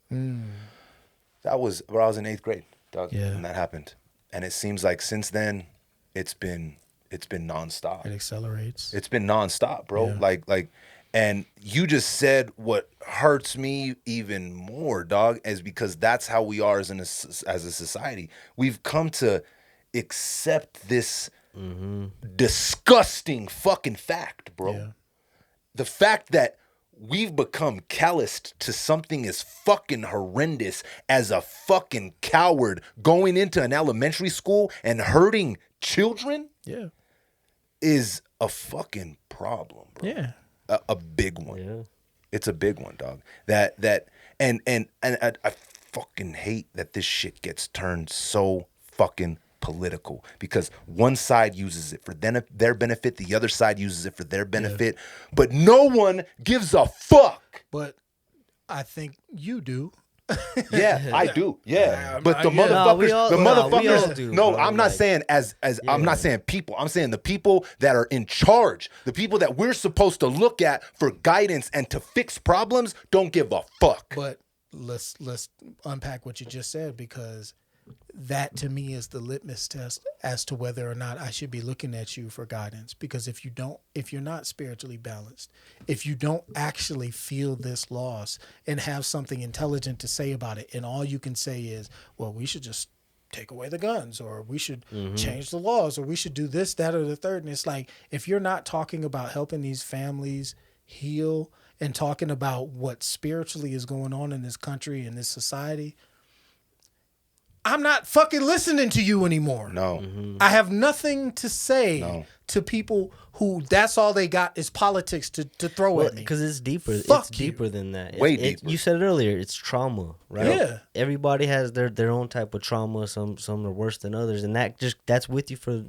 That was where I was in 8th grade, dog, when that happened. And it seems like since then, it's been nonstop. It accelerates. It's been nonstop, bro. Yeah. Like, and you just said what hurts me even more, dog, is because that's how we are as a society. We've come to accept this disgusting fucking fact, bro. Yeah. The fact that we've become calloused to something as fucking horrendous as a fucking coward going into an elementary school and hurting children is a fucking problem, bro. Yeah. A big one. Yeah. It's a big one, dog. And I fucking hate that this shit gets turned so fucking political because one side uses it for their benefit, the other side uses it for their benefit, but no one gives a fuck. But I think you do. Yeah, I do. Yeah, but the yeah. motherfuckers, No, we all motherfuckers. do, No, bro. I'm not saying as I'm not saying people. I'm saying the people that are in charge, the people that we're supposed to look at for guidance and to fix problems, don't give a fuck. But let's unpack what you just said, because that to me is the litmus test as to whether or not I should be looking at you for guidance. Because if you're not spiritually balanced, if you don't actually feel this loss and have something intelligent to say about it, and all you can say is, well, we should just take away the guns, or we should change the laws, or we should do this, that, or the third. And it's like, if you're not talking about helping these families heal and talking about what spiritually is going on in this country and this society, I'm not fucking listening to you anymore. No. I have nothing to say to people who that's all they got is politics to throw at me. Because it's deeper. Fuck it's deeper than that. Way deeper. You said it earlier. It's trauma, right? Yeah. Everybody has their own type of trauma. Some are worse than others, and that's with you for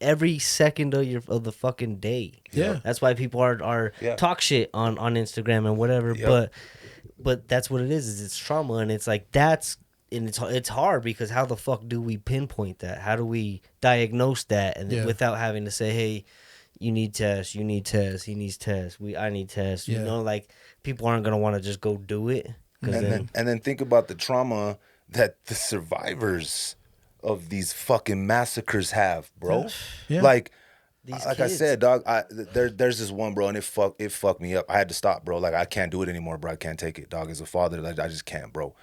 every second of the fucking day. Yeah. That's why people are talk shit on Instagram and whatever. Yep. But that's what it is it's trauma, and it's like and it's hard because how the fuck do we pinpoint that? How do we diagnose that and without having to say, hey, you need tests, he needs tests, I need tests. You know, like people aren't gonna want to just go do it. And then think about the trauma that the survivors of these fucking massacres have, bro. Yeah. Like These I kids. said, dog, there's this one, bro, and it fucked me up. I had to stop, bro. Like I can't do it anymore, bro. I can't take it, dog. As a father, like, I just can't, bro.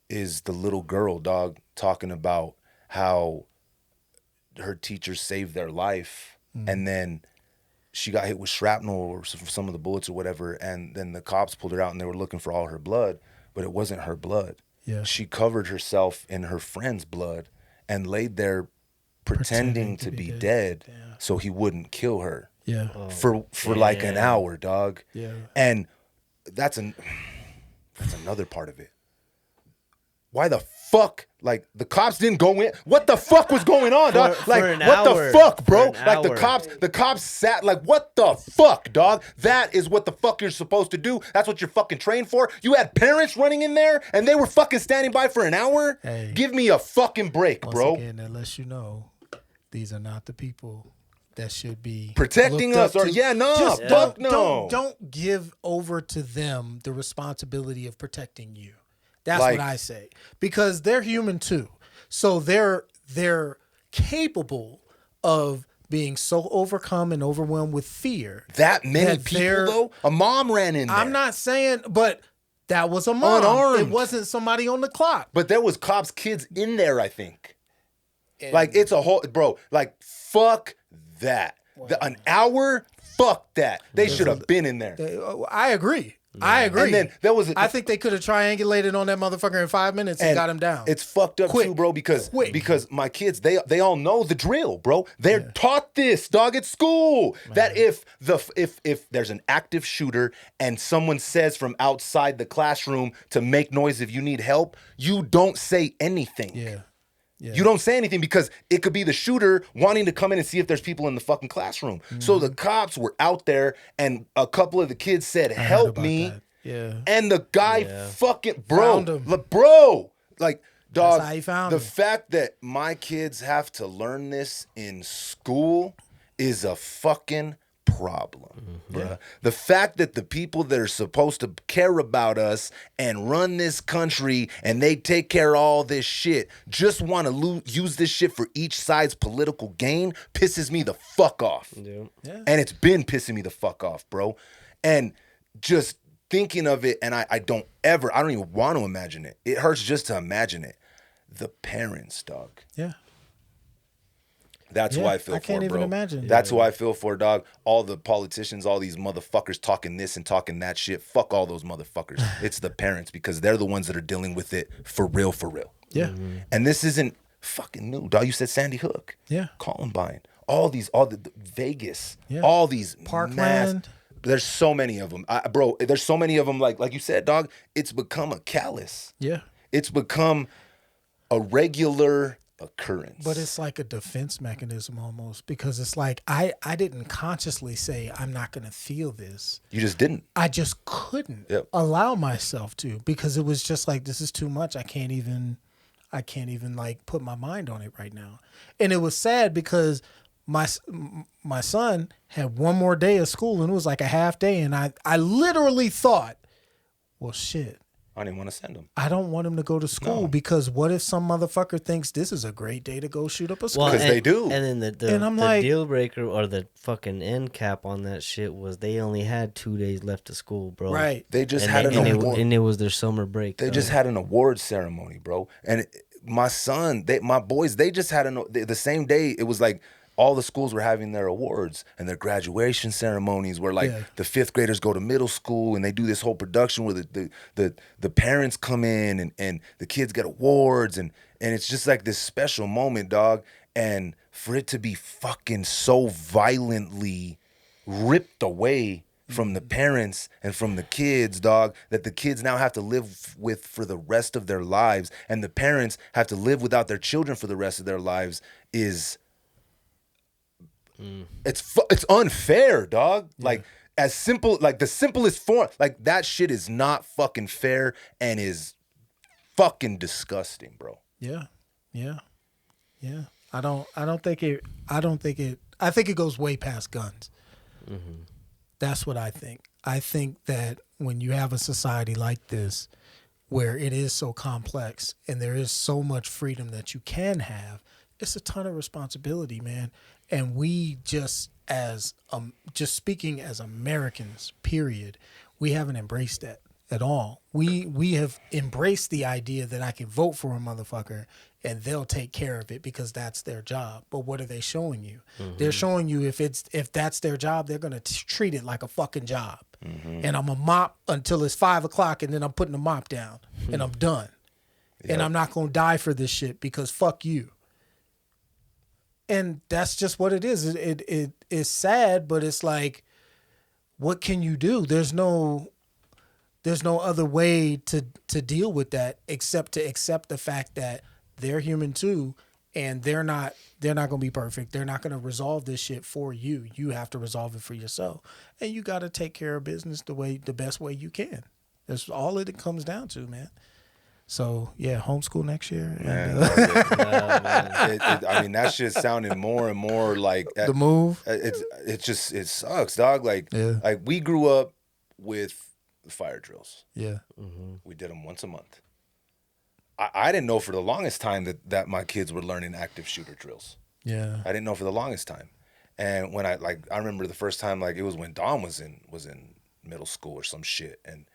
Is the little girl, dog, talking about how her teacher saved their life, and then she got hit with shrapnel or some of the bullets or whatever, and then the cops pulled her out and they were looking for all her blood, but it wasn't her blood. Yeah. She covered herself in her friend's blood and laid there pretending to be dead so he wouldn't kill her. Yeah. For like an hour, dog. Yeah. And that's another part of it. Why the fuck? Like the cops didn't go in. What the fuck was going on, dog? Like for an what hour. the fuck, bro? For an Like hour. the cops sat like what the fuck, dog? That is what the fuck you're supposed to do. That's what you're fucking trained for. You had parents running in there and they were fucking standing by for an hour. Hey. Give me a fucking break, Once bro. again, that lets you know these are not the people that should be Protecting looked us up or to. Just fuck no. Don't give over to them the responsibility of protecting you. That's Like- what I say, because they're human too. So they're capable of being so overcome and overwhelmed with fear. That many that people they're- though? A mom ran in there. I'm not saying, but that was a mom. Unarmed. It wasn't somebody on the clock. But there was cops' kids in there, I think. Like it's a whole bro, like fuck that. An hour? Fuck that. They should have been in there. I agree. I agree. And then there was I think they could have triangulated on that motherfucker in 5 minutes and got him down. It's fucked up Quick. too, bro, because Quick. my kids, they all know the drill, bro. They're taught this, dog, at school. That if there's an active shooter and someone says from outside the classroom to make noise if you need help, you don't say anything. Yeah. You don't say anything because it could be the shooter wanting to come in and see if there's people in the fucking classroom. So the cops were out there and a couple of the kids said, help about me. that. Yeah. And the guy fucking Found him. bro, like dog. That's how he found the him. fact that my kids have to learn this in school is a fucking problem, bruh. The fact that the people that are supposed to care about us and run this country and they take care of all this shit just want to use this shit for each side's political gain pisses me the fuck off. Yeah. And it's been pissing me the fuck off, bro. And just thinking of it, and I don't even want to imagine it. It hurts just to imagine it. The parents, dog. Yeah. That's why I feel for, I can't even imagine. That's who I feel for, dog. All the politicians, all these motherfuckers talking this and talking that shit. Fuck all those motherfuckers. It's the parents because they're the ones that are dealing with it for real, for real. Yeah. And this isn't fucking new, dog. You said Sandy Hook. Yeah. Columbine. All the Vegas. Yeah. All these Parkland. There's so many of them. Bro, there's so many of them. Like you said, dog, it's become a callous. Yeah. It's become a regular occurrence. But it's like a defense mechanism almost because it's like I didn't consciously say I'm not going to feel this. You just didn't. I just couldn't allow myself to because it was just like this is too much. I can't even like put my mind on it right now. And it was sad because my son had one more day of school and it was like a half day and I literally thought, well shit. I didn't want to send him. I don't want him to go to school because what if some motherfucker thinks this is a great day to go shoot up a school? Because they do. And then the deal breaker or the fucking end cap on that shit was they only had 2 days left of school, bro. Right. They just had an award. And it was their summer break. They just had an award ceremony, bro. And my son, my boys, they just had the same day. It was like all the schools were having their awards and their graduation ceremonies where like the fifth graders go to middle school and they do this whole production where the parents come in and the kids get awards and it's just like this special moment, dog. And for it to be fucking so violently ripped away from the parents and from the kids, dog, that the kids now have to live with for the rest of their lives and the parents have to live without their children for the rest of their lives is... It's unfair, dog. Yeah. Like as simple, like the simplest form, like that shit is not fucking fair and is fucking disgusting, bro. Yeah. I think it goes way past guns. Mm-hmm. That's what I think. I think that when you have a society like this, where it is so complex and there is so much freedom that you can have, it's a ton of responsibility, man. And we just speaking as Americans, period, we haven't embraced that at all. We have embraced the idea that I can vote for a motherfucker and they'll take care of it because that's their job. But what are they showing you? Mm-hmm. They're showing you if that's their job, they're gonna treat it like a fucking job. Mm-hmm. And I'm a mop until it's 5 o'clock, and then I'm putting the mop down and I'm done. Yep. And I'm not gonna die for this shit because fuck you. And that's just what it is. It is sad, but it's like, what can you do? There's no other way to deal with that except to accept the fact that they're human too, and they're not gonna be perfect. They're not gonna resolve this shit for you. You have to resolve it for yourself, and you got to take care of business the best way you can. That's all it comes down to, man. So yeah, homeschool next year. Man, I mean, that shit sounded more and more like the move. It sucks, dog. Like we grew up with the fire drills. Yeah, we did them once a month. I didn't know for the longest time that my kids were learning active shooter drills. Yeah, I didn't know for the longest time. And when I remember the first time, like it was when Dawn was in middle school or some shit, and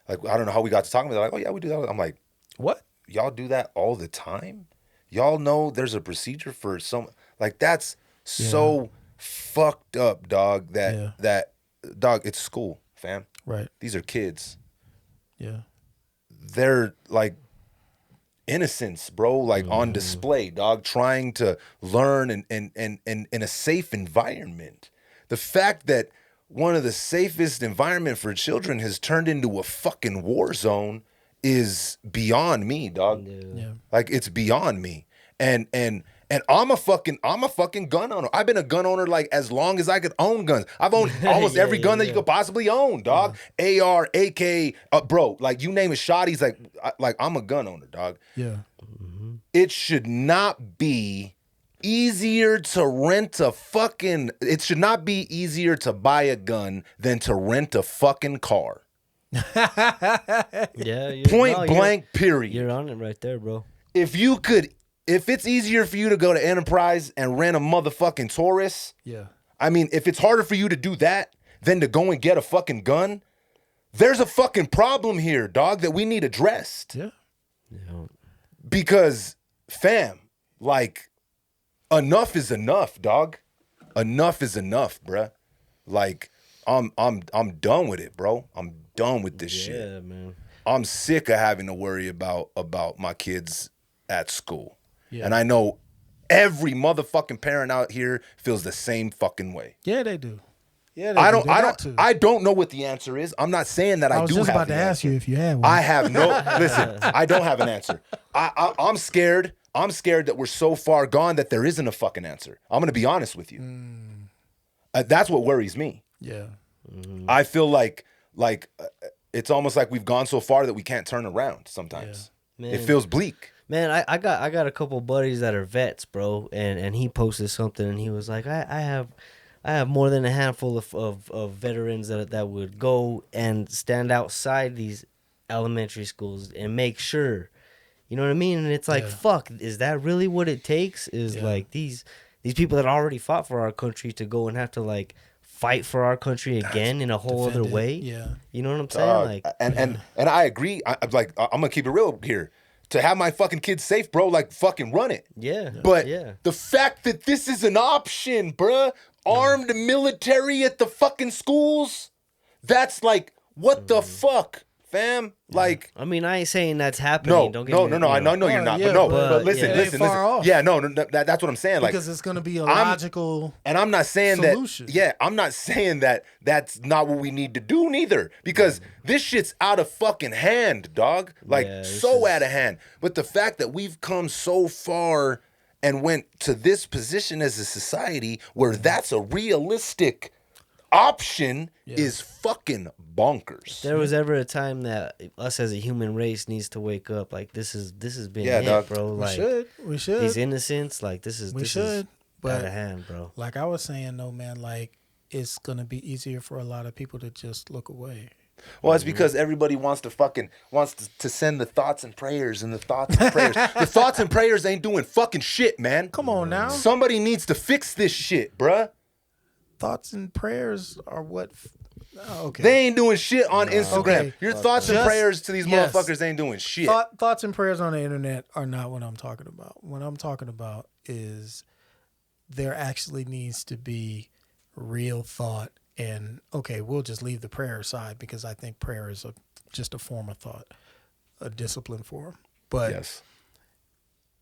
like I don't know how we got to talking about it. Like, oh yeah, we do that. I'm like, what? Y'all do that all the time? Y'all know there's a procedure for some, like that's so fucked up, dog. That dog, it's school, fam. Right. These are kids. Yeah. They're like innocence, bro, like on display, dog, trying to learn and in a safe environment. The fact that one of the safest environment for children has turned into a fucking war zone is beyond me, dog. Yeah. Like it's beyond me. And And I'm a fucking gun owner. I've been a gun owner like as long as I could own guns. I've owned almost every gun that you could possibly own, dog. AR, AK, bro, like you name it, shotties. Like I'm a gun owner, dog. Yeah. It should not be easier to rent a fucking. It should not be easier to buy a gun than to rent a fucking car. Yeah. Point blank. Period. You're on it right there, bro. If it's easier for you to go to Enterprise and rent a motherfucking Taurus, Yeah. I mean, if it's harder for you to do that than to go and get a fucking gun, there's a fucking problem here, dog, that we need addressed. Yeah. Because, fam, like, enough is enough, dog. Enough is enough, bruh. Like, I'm done with it, bro. I'm done with this shit. Yeah, man. I'm sick of having to worry about my kids at school. Yeah. And I know every motherfucking parent out here feels the same fucking way. Yeah, they do. Yeah, I don't know what the answer is. I'm not saying that I do have was just about the to ask answer. you if you had one. I have no listen, I don't have an answer. I'm scared. I'm scared that we're so far gone that there isn't a fucking answer. I'm gonna be honest with you. That's what worries me. Yeah. I feel like it's almost like we've gone so far that we can't turn around sometimes. Yeah. It feels bleak. Man, I got a couple buddies that are vets, bro, and he posted something and he was like, I have more than a handful of veterans that would go and stand outside these elementary schools and make sure, you know what I mean? And it's like, fuck, is that really what it takes? Is like these people that already fought for our country to go and have to like fight for our country again in a whole other way? Yeah. You know what I'm saying? Like, and I agree. I'm gonna keep it real here. To have my fucking kids safe, bro, like fucking run it. yeah. But yeah. the fact that this is an option, bruh, armed military at the fucking schools, that's like, what the fuck, fam? Like, I mean, I ain't saying that's happening. no, Don't get no, me, no, no. I know you're not, yeah, but listen, yeah. listen. Far off. Yeah, no, that's what I'm saying. Like, Because it's going to be a logical. and I'm not saying solution. that. Yeah, I'm not saying that that's not what we need to do neither. Because this shit's out of fucking hand, dog. Like so out of hand. But the fact that we've come so far and went to this position as a society where that's a realistic option is fucking bonkers. There was ever a time that us as a human race needs to wake up. Like this has been it, dog. bro. Like We should. these innocents. Like this is But out of hand, bro. like I was saying, though, man, like it's going to be easier for a lot of people to just look away. Well, it's because everybody wants to send the thoughts and prayers and the thoughts and prayers. The thoughts and prayers ain't doing fucking shit, man. Come on now. Somebody needs to fix this shit, bruh. Thoughts and prayers are what. Okay. They ain't doing shit on Instagram. Okay. Your thoughts and Just- prayers to these yes. motherfuckers ain't doing shit. Thoughts and prayers on the internet are not what I'm talking about. What I'm talking about is there actually needs to be real thought. And okay, we'll just leave the prayer aside because I think prayer is just a form of thought, a discipline form. But Yes.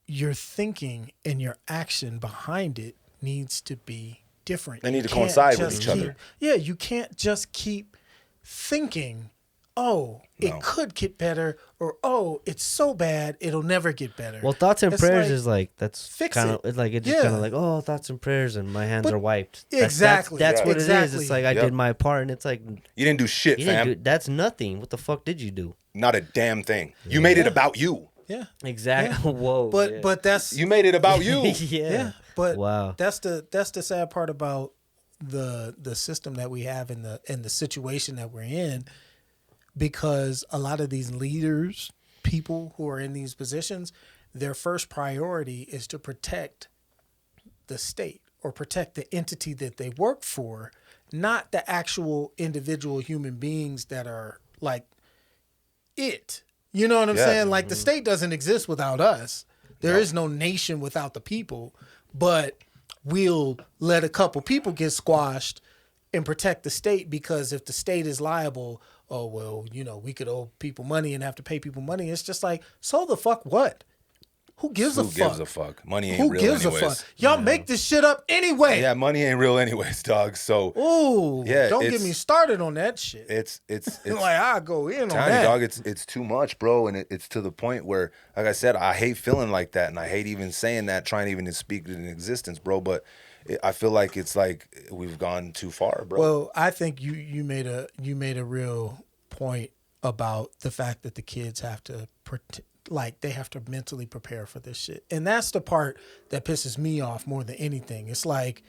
your thinking and your action behind it needs to be different. They need to You can't coincide with just each other. Yeah, you can't just keep thinking, oh, it could get better, or oh, it's so bad it'll never get better. Well, thoughts and It's prayers like, is like that's fix kind it. of it's like it's just Yeah. kind of like, oh, thoughts and prayers and my hands But- are wiped. Exactly. That's what it is. Exactly. It's like I Yep. did my part, and it's like You didn't do shit, you fam. didn't do, that's nothing. What the fuck did you do? Not a damn thing. You made it about you. yeah, Exactly. Whoa. but yeah. but that's You made it about you. yeah. But Wow. that's the sad part about the system that we have in the situation that we're in, because a lot of these leaders, people who are in these positions, their first priority is to protect the state or protect the entity that they work for, not the actual individual human beings that are like it. You know what I'm Yeah. saying? Like the state doesn't exist without us. There is no nation without the people, but we'll let a couple people get squashed and protect the state, because if the state is liable, oh, well, you know, we could owe people money and have to pay people money. It's just like, so the fuck what? Who gives a fuck? Who gives a fuck? Money ain't Who real gives anyways. a fuck? Y'all make this shit up anyway. Yeah, money ain't real anyways, dog. So Ooh, yeah, don't get me started on that shit. It's like I go in on tiny, that. dog. It's too much, bro, and it's to the point where, like I said, I hate feeling like that, and I hate even saying that, trying even to speak it in existence, bro. But I feel like it's like we've gone too far, bro. Well, I think you made a real point about the fact that the kids have to they have to mentally prepare for this shit. And that's the part that pisses me off more than anything. It's like,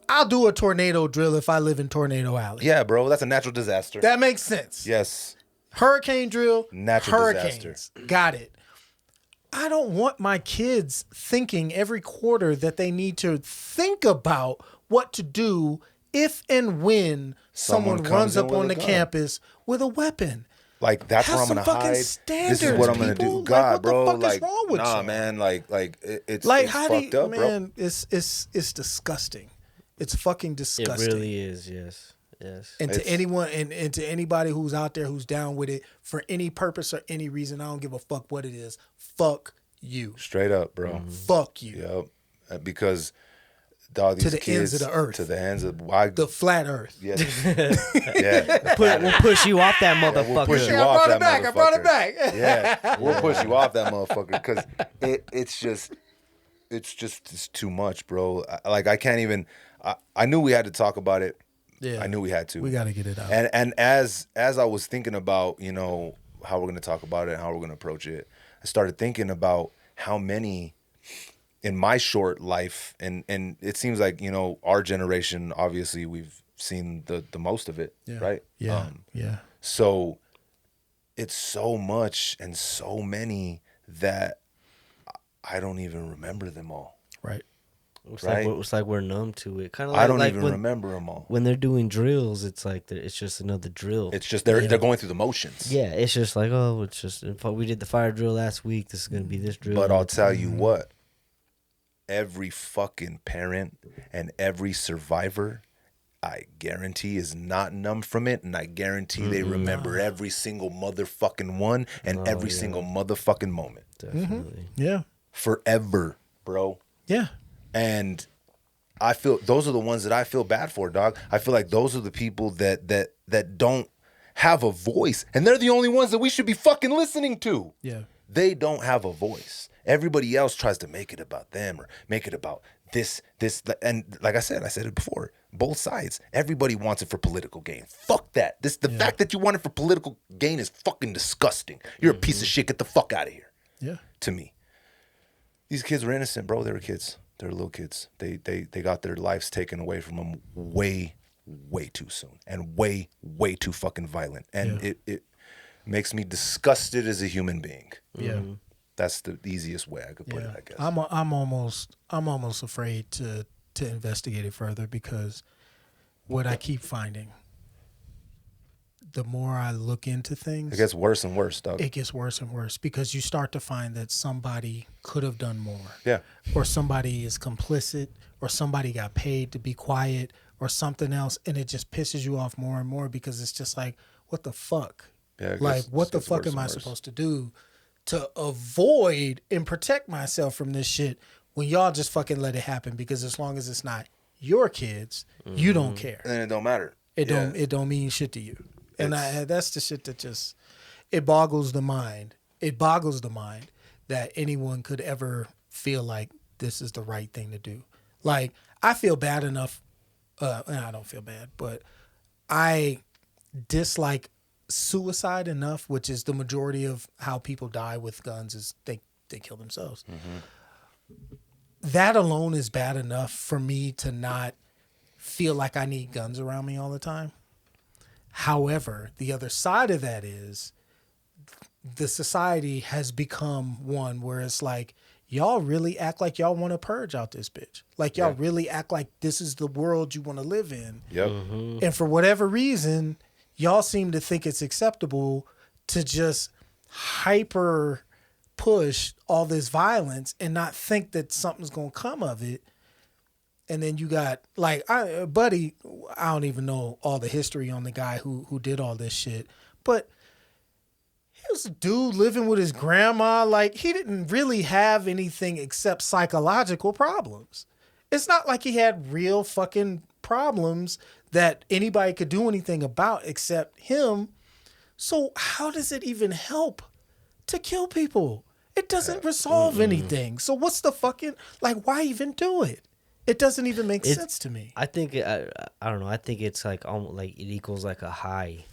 I'll do a tornado drill if I live in Tornado Alley. Yeah, bro, that's a natural disaster. That makes sense. Yes. Hurricane drill, Natural hurricanes. disaster. Got it. I don't want my kids thinking every quarter that they need to think about what to do if and when someone runs up on the campus with a weapon. Like, that's where I'm gonna hide. This is what I'm gonna do. God, bro. What the fuck is wrong with nah, you? man. It's like, it's how fucked do you, up, man, bro. It's disgusting. It's fucking disgusting. It really is. Yes. And to anyone and to anybody who's out there who's down with it for any purpose or any reason, I don't give a fuck what it is. Fuck you. Straight up, bro. Fuck you. Yep. Because dog, these to the kids, ends of the earth. To the ends of the flat earth. Yes. Yeah. We'll push you off that motherfucker. We'll push you I off brought that it back. motherfucker. I brought it back. Yeah. We'll push you off that motherfucker because it's too much, bro. I can't even. I knew we had to talk about it. Yeah. I knew we had to. We got to get it out. And as I was thinking about, how we're going to talk about it and how we're going to approach it, I started thinking about how many in my short life, and it seems like, our generation, obviously we've seen the most of it, right? Yeah. Yeah. So it's so much and so many that I don't even remember them all. Right. It's like we're numb to it. Kind of like I don't even remember them all. When they're doing drills, it's like it's just another drill. It's just they're going through the motions. Yeah, it's just like, oh, it's just we did the fire drill last week. This is gonna be this drill. But I'll tell you what, every fucking parent and every survivor, I guarantee, is not numb from it, and I guarantee they remember every single motherfucking one and every single motherfucking moment. Definitely. Yeah. Forever, bro. Yeah. And I feel those are the ones that I feel bad for, dog. I feel like those are the people that don't have a voice, and they're the only ones that we should be fucking listening to. Yeah. They don't have a voice. Everybody else tries to make it about them or make it about this, and like I said it before. Both sides. Everybody wants it for political gain. Fuck that. The fact that you want it for political gain is fucking disgusting. You're a piece of shit. Get the fuck out of here. Yeah. To me, these kids were innocent, bro. They were kids. They were little kids. They got their lives taken away from them way, way too soon and way, way too fucking violent. And it makes me disgusted as a human being. Yeah. That's the easiest way I could put it, I guess. I'm almost afraid to investigate it further because what I keep finding, the more I look into things, it gets worse and worse, dog. It gets worse and worse because you start to find that somebody could have done more. Yeah. Or somebody is complicit, or somebody got paid to be quiet, or something else, and it just pisses you off more and more because it's just like, what the fuck? Yeah, like, what the fuck am I supposed to do to avoid and protect myself from this shit when y'all just fucking let it happen? Because as long as it's not your kids, you don't care. And it don't matter. It don't mean shit to you. And that's the shit that just, it boggles the mind. It boggles the mind that anyone could ever feel like this is the right thing to do. Like, I feel bad enough, and I don't feel bad, but I dislike suicide enough, which is the majority of how people die with guns, is they kill themselves. That alone is bad enough for me to not feel like I need guns around me all the time. However, the other side of that is the society has become one where it's like, y'all really act like y'all want to purge out this bitch. Like, y'all really act like this is the world you want to live in. Yep. And for whatever reason, y'all seem to think it's acceptable to just hyper push all this violence and not think that something's going to come of it. And then you got, like, Buddy, I don't even know all the history on the guy who did all this shit, but was a dude living with his grandma. Like, he didn't really have anything except psychological problems. It's not like he had real fucking problems that anybody could do anything about except him. So how does it even help to kill people? It doesn't resolve anything. So what's the fucking, like, why even do it? It doesn't even make sense to me. I think I don't know. I think it's like almost like it equals like a high,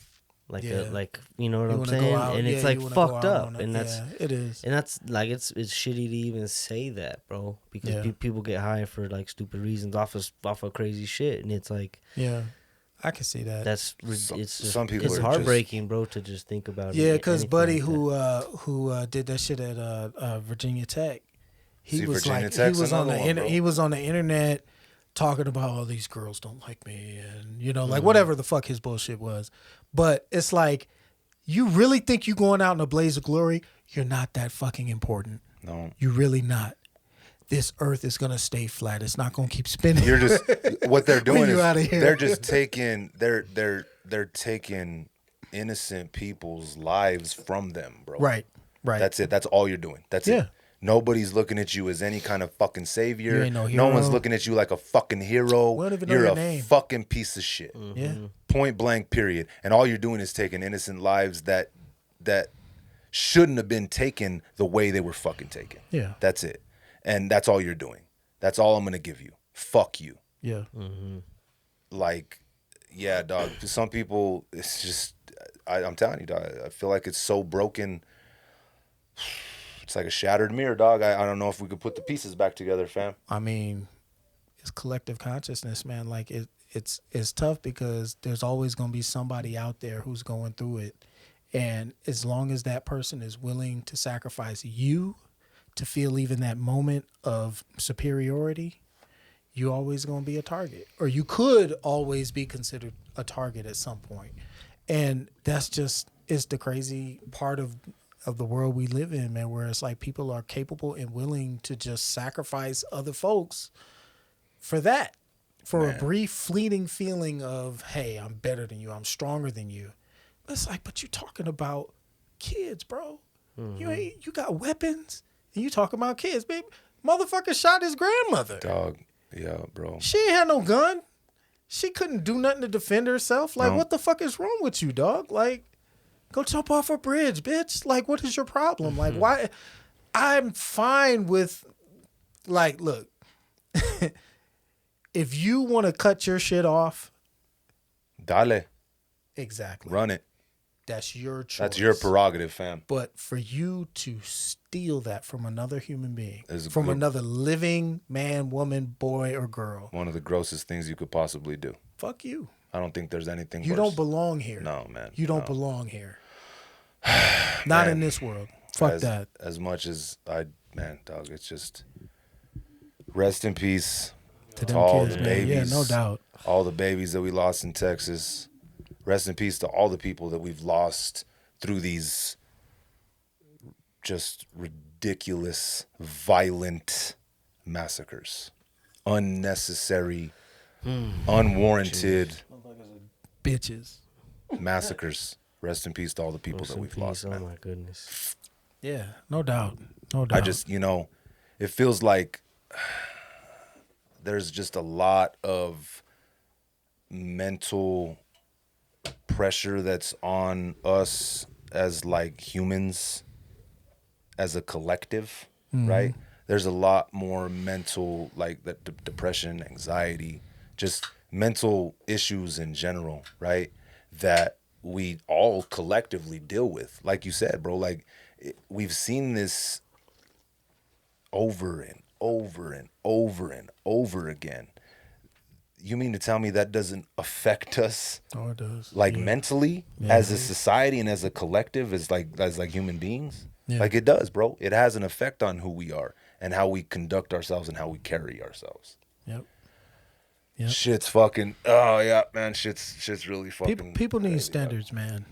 like Yeah. like you know what You I'm wanna saying? go out- And it's yeah, like you wanna go fucked out up, on it. and that's Yeah, it is. and that's like it's shitty to even say that, bro, because Yeah. people get high for like stupid reasons off of crazy shit, and it's like Yeah, I can see that. that's So- it's just, some people it's are just- heartbreaking, bro, to just think about. Yeah, because anything Buddy, like who did that shit at Virginia Tech, he See, was Virginia like, Tech's he was on the another one, bro. he was on the internet talking about, oh, these girls don't like me, and like whatever the fuck his bullshit was. But it's like, you really think you going out in a blaze of glory? You're not that fucking important. No. You really not. This earth is gonna stay flat. It's not gonna keep spinning. You're just what they're doing you is outta here. they're just taking they're taking innocent people's lives from them, bro. right. That's it. That's all you're doing. That's Yeah. it. Nobody's looking at you as any kind of fucking savior. You ain't no No one's hero. looking at you like a fucking hero. We don't even know You're your a name. fucking piece of shit. Yeah. Point blank, period. And all you're doing is taking innocent lives that shouldn't have been taken the way they were fucking taken. Yeah. That's it. And that's all you're doing. That's all I'm gonna give you. Fuck you. Yeah. Like, yeah, dog. To some people, it's just I'm telling you, dog. I feel like it's so broken. It's like a shattered mirror, dog. I don't know if we could put the pieces back together, fam. I mean, it's collective consciousness, man. Like it's tough because there's always going to be somebody out there who's going through it. And as long as that person is willing to sacrifice you to feel even that moment of superiority, you're always going to be a target. Or you could always be considered a target at some point. And that's just, it's the crazy part of the world we live in, man, where it's like people are capable and willing to just sacrifice other folks for that, for a brief fleeting feeling of, hey, I'm better than you, I'm stronger than you. But it's like, but you're talking about kids, bro. You got weapons and you talking about kids, baby. Motherfucker shot his grandmother. Dog, yeah, bro. She ain't had no gun. She couldn't do nothing to defend herself. Like, No. what the fuck is wrong with you, dog? Like, go jump off a bridge, bitch. Like, what is your problem? Like, why? I'm fine with, like, look, if you want to cut your shit off, Dale, exactly. run it. That's your choice. That's your prerogative, fam. But for you to steal that from another human being, Is from good. another living man, woman, boy, or girl, One of the grossest things you could possibly do. fuck you. I don't think there's anything You worse. don't belong here. No, man. You don't no. belong here. Not in this world. Fuck that. As much as man, dog, it's just rest in peace To to them all kids, the man. babies. Yeah, no doubt. All the babies that we lost in Texas. Rest in peace to all the people that we've lost through these just ridiculous, violent massacres. Unnecessary, unwarranted Bitches. massacres. Rest in peace to all the people that we've lost, Oh man. my goodness. Yeah, no doubt. No doubt. I just, it feels like there's just a lot of mental pressure that's on us as like humans, as a collective, right? There's a lot more mental, like that depression, anxiety, just mental issues in general, right? That we all collectively deal with. Like you said, bro, like we've seen this over and over and over and over again. You mean to tell me that doesn't affect us, Oh, it does. like Yeah. mentally, as a society and as a collective, as like human beings? Yeah. Like it does, bro. It has an effect on who we are and how we conduct ourselves and how we carry ourselves. Yep. Yep. Shit's fucking. Oh yeah, man. Shit's really fucking. People need crazy, standards, man.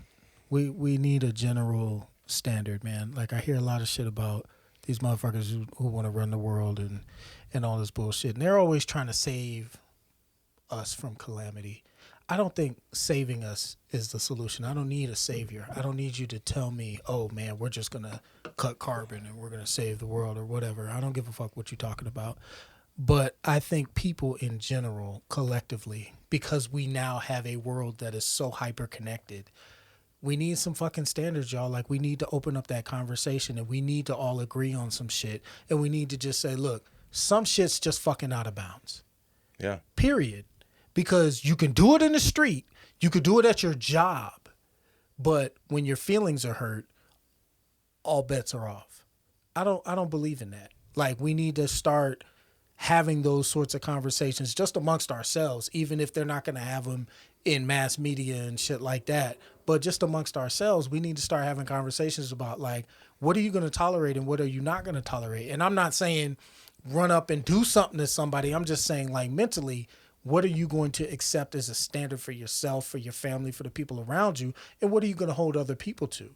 We need a general standard, man. Like I hear a lot of shit about these motherfuckers who want to run the world and all this bullshit. And they're always trying to save us from calamity. I don't think saving us is the solution. I don't need a savior. I don't need you to tell me, oh man, we're just going to cut carbon and we're going to save the world or whatever. I don't give a fuck what you're talking about. But I think people in general, collectively, because we now have a world that is so hyper connected, we need some fucking standards, y'all. Like, we need to open up that conversation and we need to all agree on some shit. And we need to just say, look, some shit's just fucking out of bounds. Yeah. Period. Because you can do it in the street, you could do it at your job, but when your feelings are hurt, all bets are off. I don't believe in that. Like, we need to start having those sorts of conversations just amongst ourselves, even if they're not going to have them in mass media and shit like that. But just amongst ourselves, we need to start having conversations about, like, what are you going to tolerate and what are you not going to tolerate? And I'm not saying run up and do something to somebody. I'm just saying, like, mentally, what are you going to accept as a standard for yourself, for your family, for the people around you? And what are you going to hold other people to?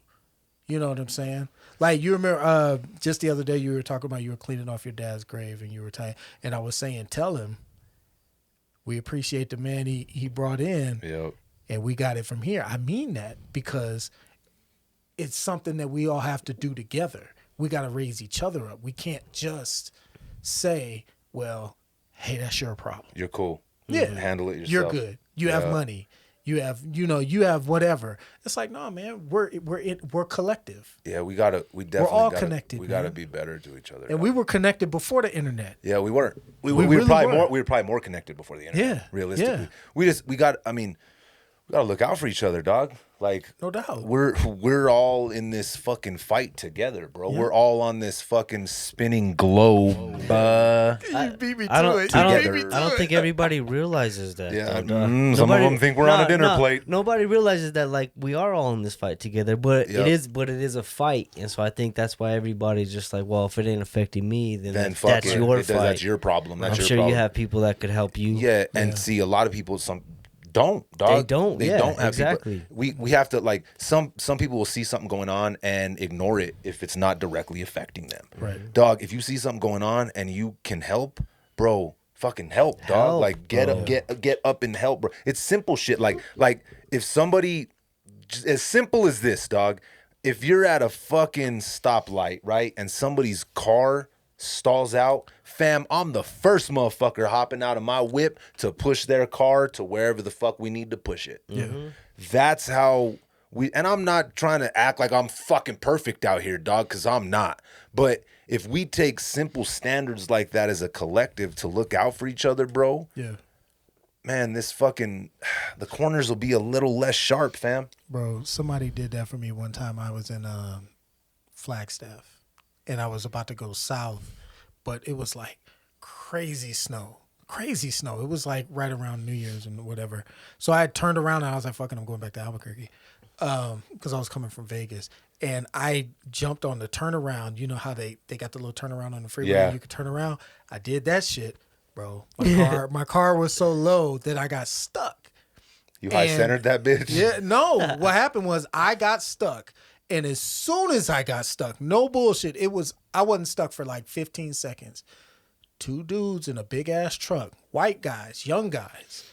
You know what I'm saying? Like, you remember just the other day you were talking about you were cleaning off your dad's grave and you were telling, and I was saying, tell him we appreciate the man he brought in. Yep. And we got it from here. I mean that because it's something that we all have to do together. We got to raise each other up. We can't just say, well, hey, that's your problem. You're cool. Yeah. Handle it yourself. You're good. You have money. You have whatever. It's like, no, man, we're collective. Yeah, we definitely all connected, We gotta man. be better to each other. And we were connected before the internet. Yeah, we weren't. We really were probably were. we were probably more connected before the internet. Yeah, Realistically. yeah. We gotta look out for each other, dog. Like, No doubt. We're all in this fucking fight together, bro. Yeah. We're all on this fucking spinning globe. You beat me to it. I You beat me to don't it. think everybody realizes that. Yeah, though, some of them think we're on a dinner plate. Nobody realizes that, like, we are all in this fight together, but Yep. it is a fight, and so I think that's why everybody's just like, well, if it ain't affecting me, then Fuck that's it. your It does- fight. That's your problem. That's I'm your sure problem. you have people that could help you. Yeah, and see, a lot of people don't, dog. They don't, yeah, don't have exactly. People. We have to, like, some people will see something going on and ignore it if it's not directly affecting them. Right. Dog, if you see something going on and you can help, bro, fucking help, dog. Help, like, get up and help, bro. It's simple shit. Like if somebody, just as simple as this, dog, if you're at a fucking stoplight, right, and somebody's car stalls out, fam, I'm the first motherfucker hopping out of my whip to push their car to wherever the fuck we need to push it. Yeah. That's how and I'm not trying to act like I'm fucking perfect out here, dog, because I'm not. But if we take simple standards like that as a collective to look out for each other, bro, Yeah. man, the corners will be a little less sharp, fam. Bro, somebody did that for me one time. I was in Flagstaff, and I was about to go south, but it was like crazy snow. It was like right around New Year's and whatever. So I turned around and I was like, fucking, I'm going back to Albuquerque because I was coming from Vegas. And I jumped on the turnaround. You know how they got the little turnaround on the freeway? Yeah. You could turn around. I did that shit, bro. My car was so low that I got stuck. You high-centered that bitch? Yeah, no. What happened was I got stuck. And as soon as I got stuck, no bullshit, I wasn't stuck for like 15 seconds. 2 dudes in a big ass truck, white guys, young guys,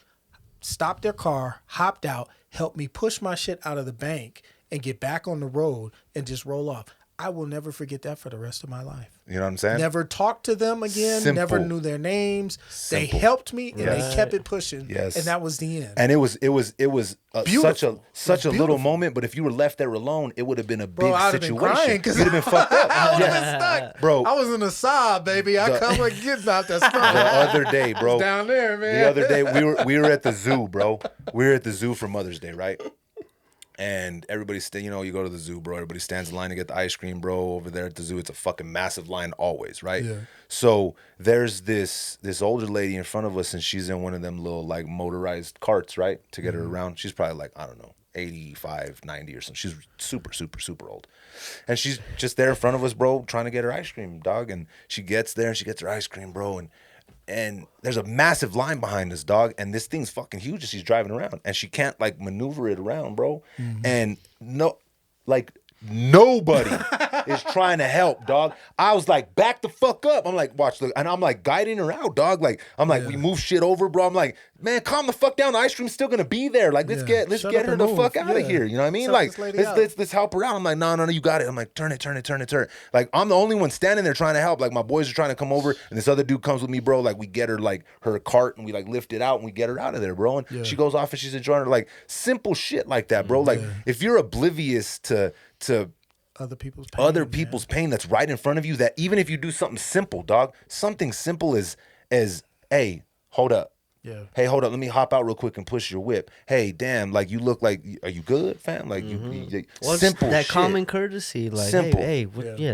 stopped their car, hopped out, helped me push my shit out of the bank and get back on the road and just roll off. I will never forget that for the rest of my life. You know what I'm saying? Never talked to them again. Simple. Never knew their names. They Simple. helped me and Yes. they kept it pushing. Yes. And that was the end. And it was Beautiful. such a little beautiful. moment, but if you were left there alone, it would have been a Bro, big I'd have been situation. crying You'd because have been fucked up. I would Yeah. have been stuck. Bro. I was in a sob, baby. I come and get out that The snow. other day, bro. Down there, man. The other day we were at the zoo, bro. We were at the zoo for Mother's Day, right? And everybody's you go to the zoo, bro. Everybody stands in line to get the ice cream, bro. Over there at the zoo, it's a fucking massive line always, right? Yeah. So there's this older lady in front of us, and she's in one of them little like motorized carts, right, to get her around. She's probably like, I don't know, 85, 90 or something. She's super, super, super old. And she's just there in front of us, bro, trying to get her ice cream, dog. And she gets there and she gets her ice cream, bro. And there's a massive line behind us, dog. And this thing's fucking huge as she's driving around. And she can't like maneuver it around, bro. And no, like Nobody is trying to help, dog. I was like, back the fuck up. I'm like, watch, look, and I'm like guiding her out, dog. Like, I'm like, we move shit over, bro. I'm like, man, calm the fuck down. The ice cream's still gonna be there. Like, let's get her the fuck out of here. You know what I mean? Like, let's help her out. I'm like, no, you got it. I'm like, turn it. Like, I'm the only one standing there trying to help. Like, my boys are trying to come over, and this other dude comes with me, bro. Like, we get her like her cart, and we like lift it out, and we get her out of there, bro. And she goes off, and she's enjoying her. Like, simple shit like that, bro. Like, if you're oblivious to other people's pain, that's right in front of you, that even if you do something simple, dog, something simple as hey, hold up. Yeah. Hey, hold up. Let me hop out real quick and push your whip. Hey, damn, like you look like, are you good, fam? Like simple that shit. common courtesy, like Simple. hey,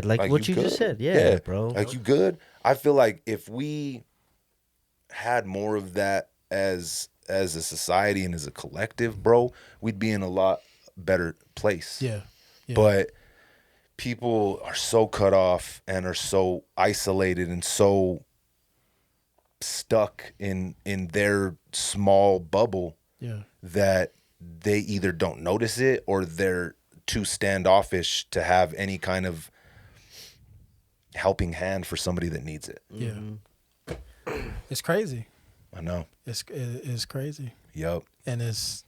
like what you just said, bro. Like you good? I feel like if we had more of that as a society and as a collective, bro, we'd be in a lot better place. Yeah. But people are so cut off and are so isolated and so stuck in their small bubble that they either don't notice it or they're too standoffish to have any kind of helping hand for somebody that needs it. Yeah. It's crazy. I know. It's crazy. Yep. And it's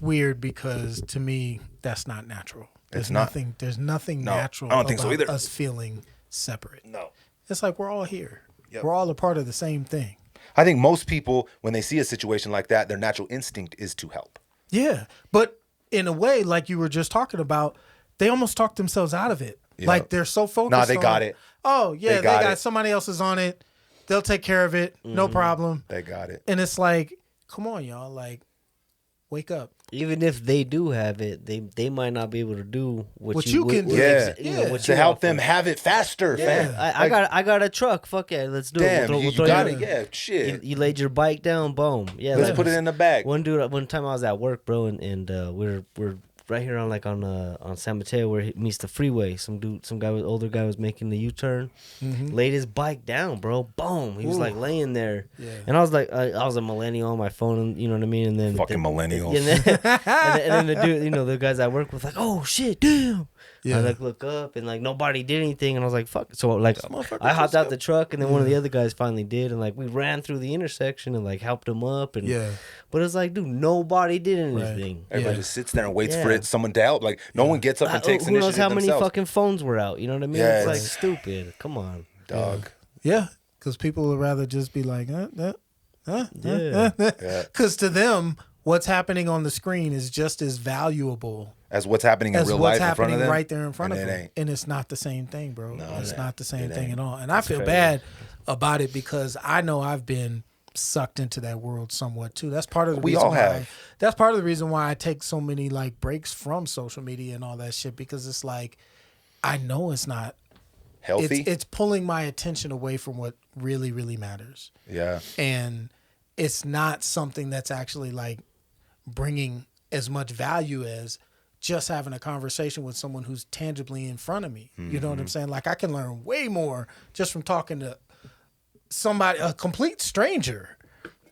weird because to me that's not natural. There's nothing natural I don't think so about either. us feeling separate. No. It's like we're all here. Yep. We're all a part of the same thing. I think most people, when they see a situation like that, their natural instinct is to help. Yeah. But in a way, like you were just talking about, they almost talk themselves out of it. Yep. Like they're so focused Nah, they got it. Oh, yeah, they got somebody else is on it. They'll take care of it. No problem. They got it. And it's like, come on, y'all. Like, wake up. Even if they do have it, they might not be able to do what you can do. What to you help offer. them have it faster, fam. I got a truck. Fuck yeah, let's do Damn, it. you got it. Yeah, shit. You laid your bike down, boom. Yeah, let's put it in the bag. One time I was at work, bro, and we're right here on San Mateo where it meets the freeway. Older guy was making the U-turn, laid his bike down, bro. Boom. He was like laying there, and I was like, I was a millennial on my phone, you know what I mean? And then fucking millennials. And then the dude, the guys I work with, like, oh shit, damn. Yeah. I like look up and like nobody did anything, and I was like, fuck. So like I hopped out the truck, and then one of the other guys finally did, and like we ran through the intersection and like helped him up, and but it's like, dude, nobody did anything. Right. Everybody just sits there and waits for someone to help. Like no one gets up and takes initiative themselves. Who knows how many themselves. fucking phones were out? You know what I mean? Yeah, it's like stupid. Come on, dog. Yeah, because people would rather just be like, because to them, what's happening on the screen is just as valuable as what's happening in real life in front of them. Right there in front of them. And it's not the same thing, bro. No, it's not the same thing at all. And I feel bad about it because I know I've been sucked into that world somewhat too. That's part of the reason why. That's part of the reason why I take so many like breaks from social media and all that shit, because it's like I know it's not healthy. It's pulling my attention away from what really, really matters. Yeah. And it's not something that's actually like bringing as much value as just having a conversation with someone who's tangibly in front of me. You know what I'm saying? Like I can learn way more just from talking to somebody, a complete stranger,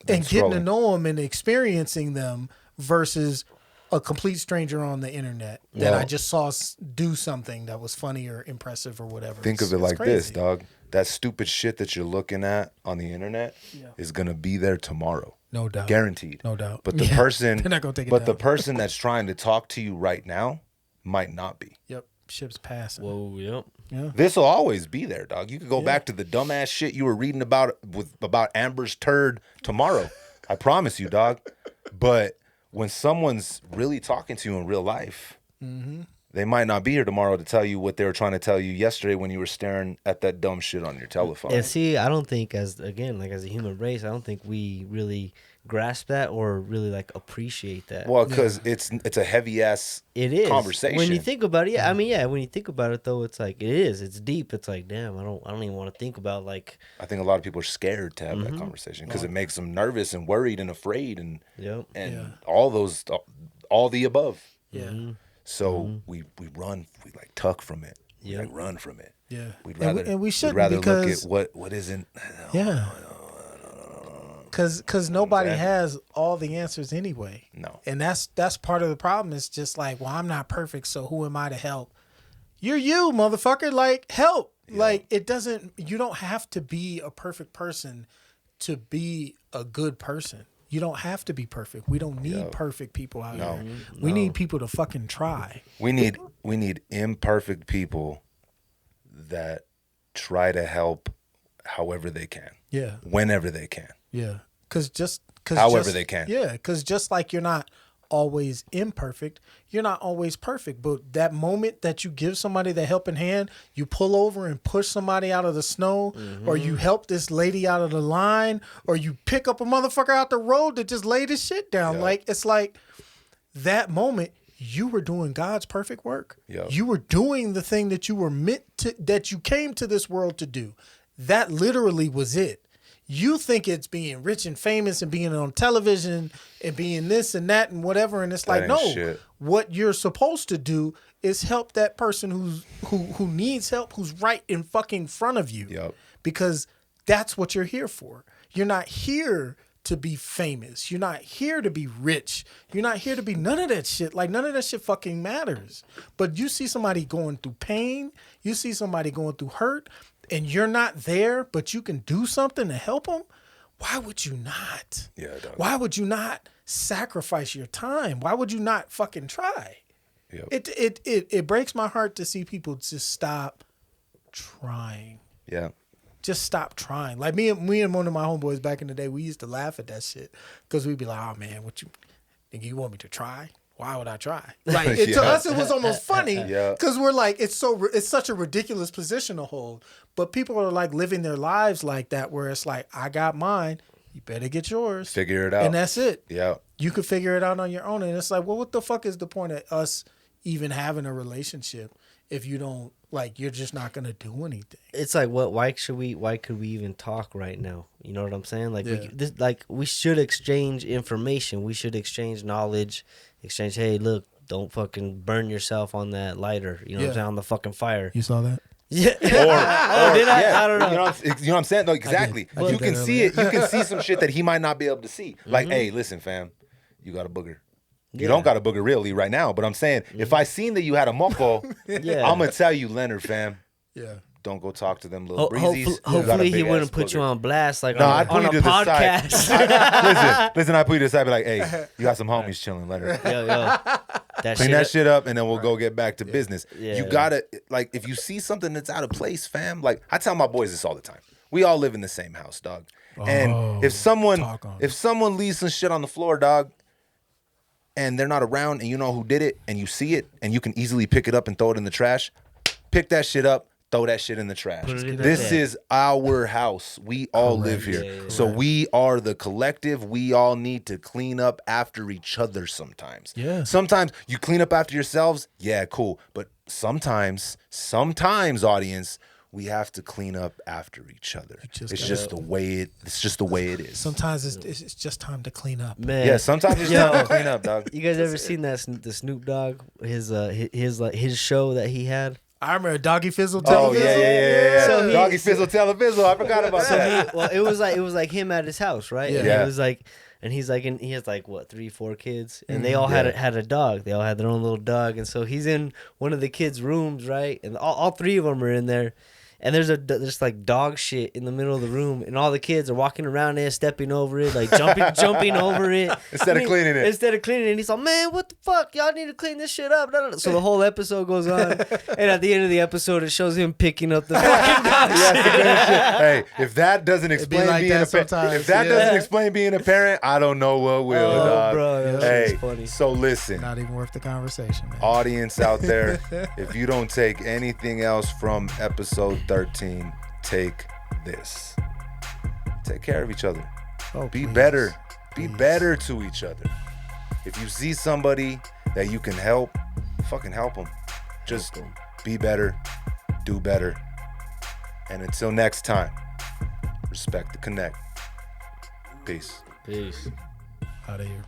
and getting to know them and experiencing them versus a complete stranger on the internet that I just saw do something that was funny or impressive or whatever. Think of it like this, dog. That stupid shit that you're looking at on the internet is going to be there tomorrow. No doubt. Guaranteed. No doubt. But the person, they're not gonna take it but down. the person that's trying to talk to you right now might not be. Yep. Ship's passing. Whoa, yep. Yeah. This will always be there, dog. You could go back to the dumbass shit you were reading about Amber's turd tomorrow. I promise you, dog. But when someone's really talking to you in real life, they might not be here tomorrow to tell you what they were trying to tell you yesterday when you were staring at that dumb shit on your telephone. And see, I don't think as a human race, I don't think we really grasp that or really like appreciate that. Well, because it's a heavy ass conversation. When you think about it, when you think about it though, it's like it's deep. It's like, damn, I don't even want to think about like. I think a lot of people are scared to have that conversation because it makes them nervous and worried and afraid and all the above. Yeah. So we run, we like tuck from it. We like run from it. Yeah. We'd rather we shouldn't look because at what isn't. Yeah. Cause nobody has all the answers anyway. No. And that's part of the problem. It's just like, well, I'm not perfect, so who am I to help? You're you, motherfucker. Like, help. Yeah. Like, you don't have to be a perfect person to be a good person. You don't have to be perfect. We don't need perfect people out here. We need people to fucking try. We need imperfect people that try to help however they can. Yeah. Whenever they can. Yeah. However they can. Yeah. Because just like you're not always imperfect, you're not always perfect. But that moment that you give somebody the helping hand, you pull over and push somebody out of the snow, or you help this lady out of the line, or you pick up a motherfucker out the road that just laid his shit down. Like, it's like that moment, you were doing God's perfect work. You were doing the thing that you were that you came to this world to do. That literally was it. You think it's being rich and famous and being on television and being this and that and whatever, and it's like, no. Shit. What you're supposed to do is help that person who needs help, who's right in fucking front of you. Because that's what you're here for. You're not here to be famous. You're not here to be rich. You're not here to be none of that shit. Like, none of that shit fucking matters. But you see somebody going through pain, you see somebody going through hurt, and you're not there, but you can do something to help them, why would you not? Yeah, why would you not sacrifice your time? Why would you not fucking try? It breaks my heart to see people just stop trying. Yeah. Just stop trying. Like me and one of my homeboys back in the day, we used to laugh at that shit because we'd be like, "Oh man, what you think you want me to try? Why would I try?" Like to us, it was almost funny because we're like, it's such a ridiculous position to hold. But people are like living their lives like that, where it's like, I got mine, you better get yours, figure it out, and that's it. Yeah, you could figure it out on your own, and it's like, well, what the fuck is the point of us even having a relationship if you don't, like, you're just not gonna do anything? It's like, what? Why could we even talk right now? You know what I'm saying? Like, we should exchange information. We should exchange knowledge. Exchange. Hey, look, don't fucking burn yourself on that lighter. You know what I'm saying? On the fucking fire. You saw that? Yeah. or did I? Yeah. I don't know. You know what I'm saying? No, exactly. You can see it. You can see some shit that he might not be able to see. Like, hey, listen, fam, you got a booger. You don't got a booger really right now, but I'm saying, if I seen that you had a mofo, I'm going to tell you, Leonard, fam. Yeah. Don't go talk to them little breezies. Hopefully he wouldn't put you on blast on a podcast. Listen, I put you to the side, be like, hey, you got some homies chilling, Leonard. Yo. Clean that shit up, and then we'll go get back to business. You gotta, like, if you see something that's out of place, fam, like, I tell my boys this all the time. We all live in the same house, dog. And if someone leaves some shit on the floor, dog, and they're not around, and you know who did it, and you see it, and you can easily pick it up and throw it in the trash, pick that shit up, throw that shit in the trash. This is our house. We all live here. So we are the collective. We all need to clean up after each other sometimes. Yeah. Sometimes you clean up after yourselves. Yeah, cool. But sometimes, audience, we have to clean up after each other. It's just the way it is. Sometimes it's just time to clean up. Man. Yeah, sometimes it's time to clean up, dog. You guys ever seen the Snoop Dogg, his show that he had? I remember Doggy Fizzle Television. Oh yeah. So Doggy Fizzle Television. I forgot about that. Well, it was like him at his house, right? Yeah. And it was like, and he's like, he has like what, 3-4 kids, and they all had a dog. They all had their own little dog, and so he's in one of the kids' rooms, right? And all 3 of them are in there. And there's like dog shit in the middle of the room, and all the kids are walking around there, stepping over it, like jumping over it instead of cleaning it. And he's like, "Man, what the fuck? Y'all need to clean this shit up." So the whole episode goes on, and at the end of the episode, it shows him picking up the fucking dog shit. Hey, if that doesn't explain being a parent, doesn't explain being a parent, I don't know what will, dog. Bro, hey, funny. So listen, not even worth the conversation, man. Audience out there, if you don't take anything else from episode 13, take this. Take care of each other. Be better. Be better to each other. If you see somebody that you can help, fucking help them. Just be better, do better. And until next time, respect the connect. Peace. Peace. Out of here.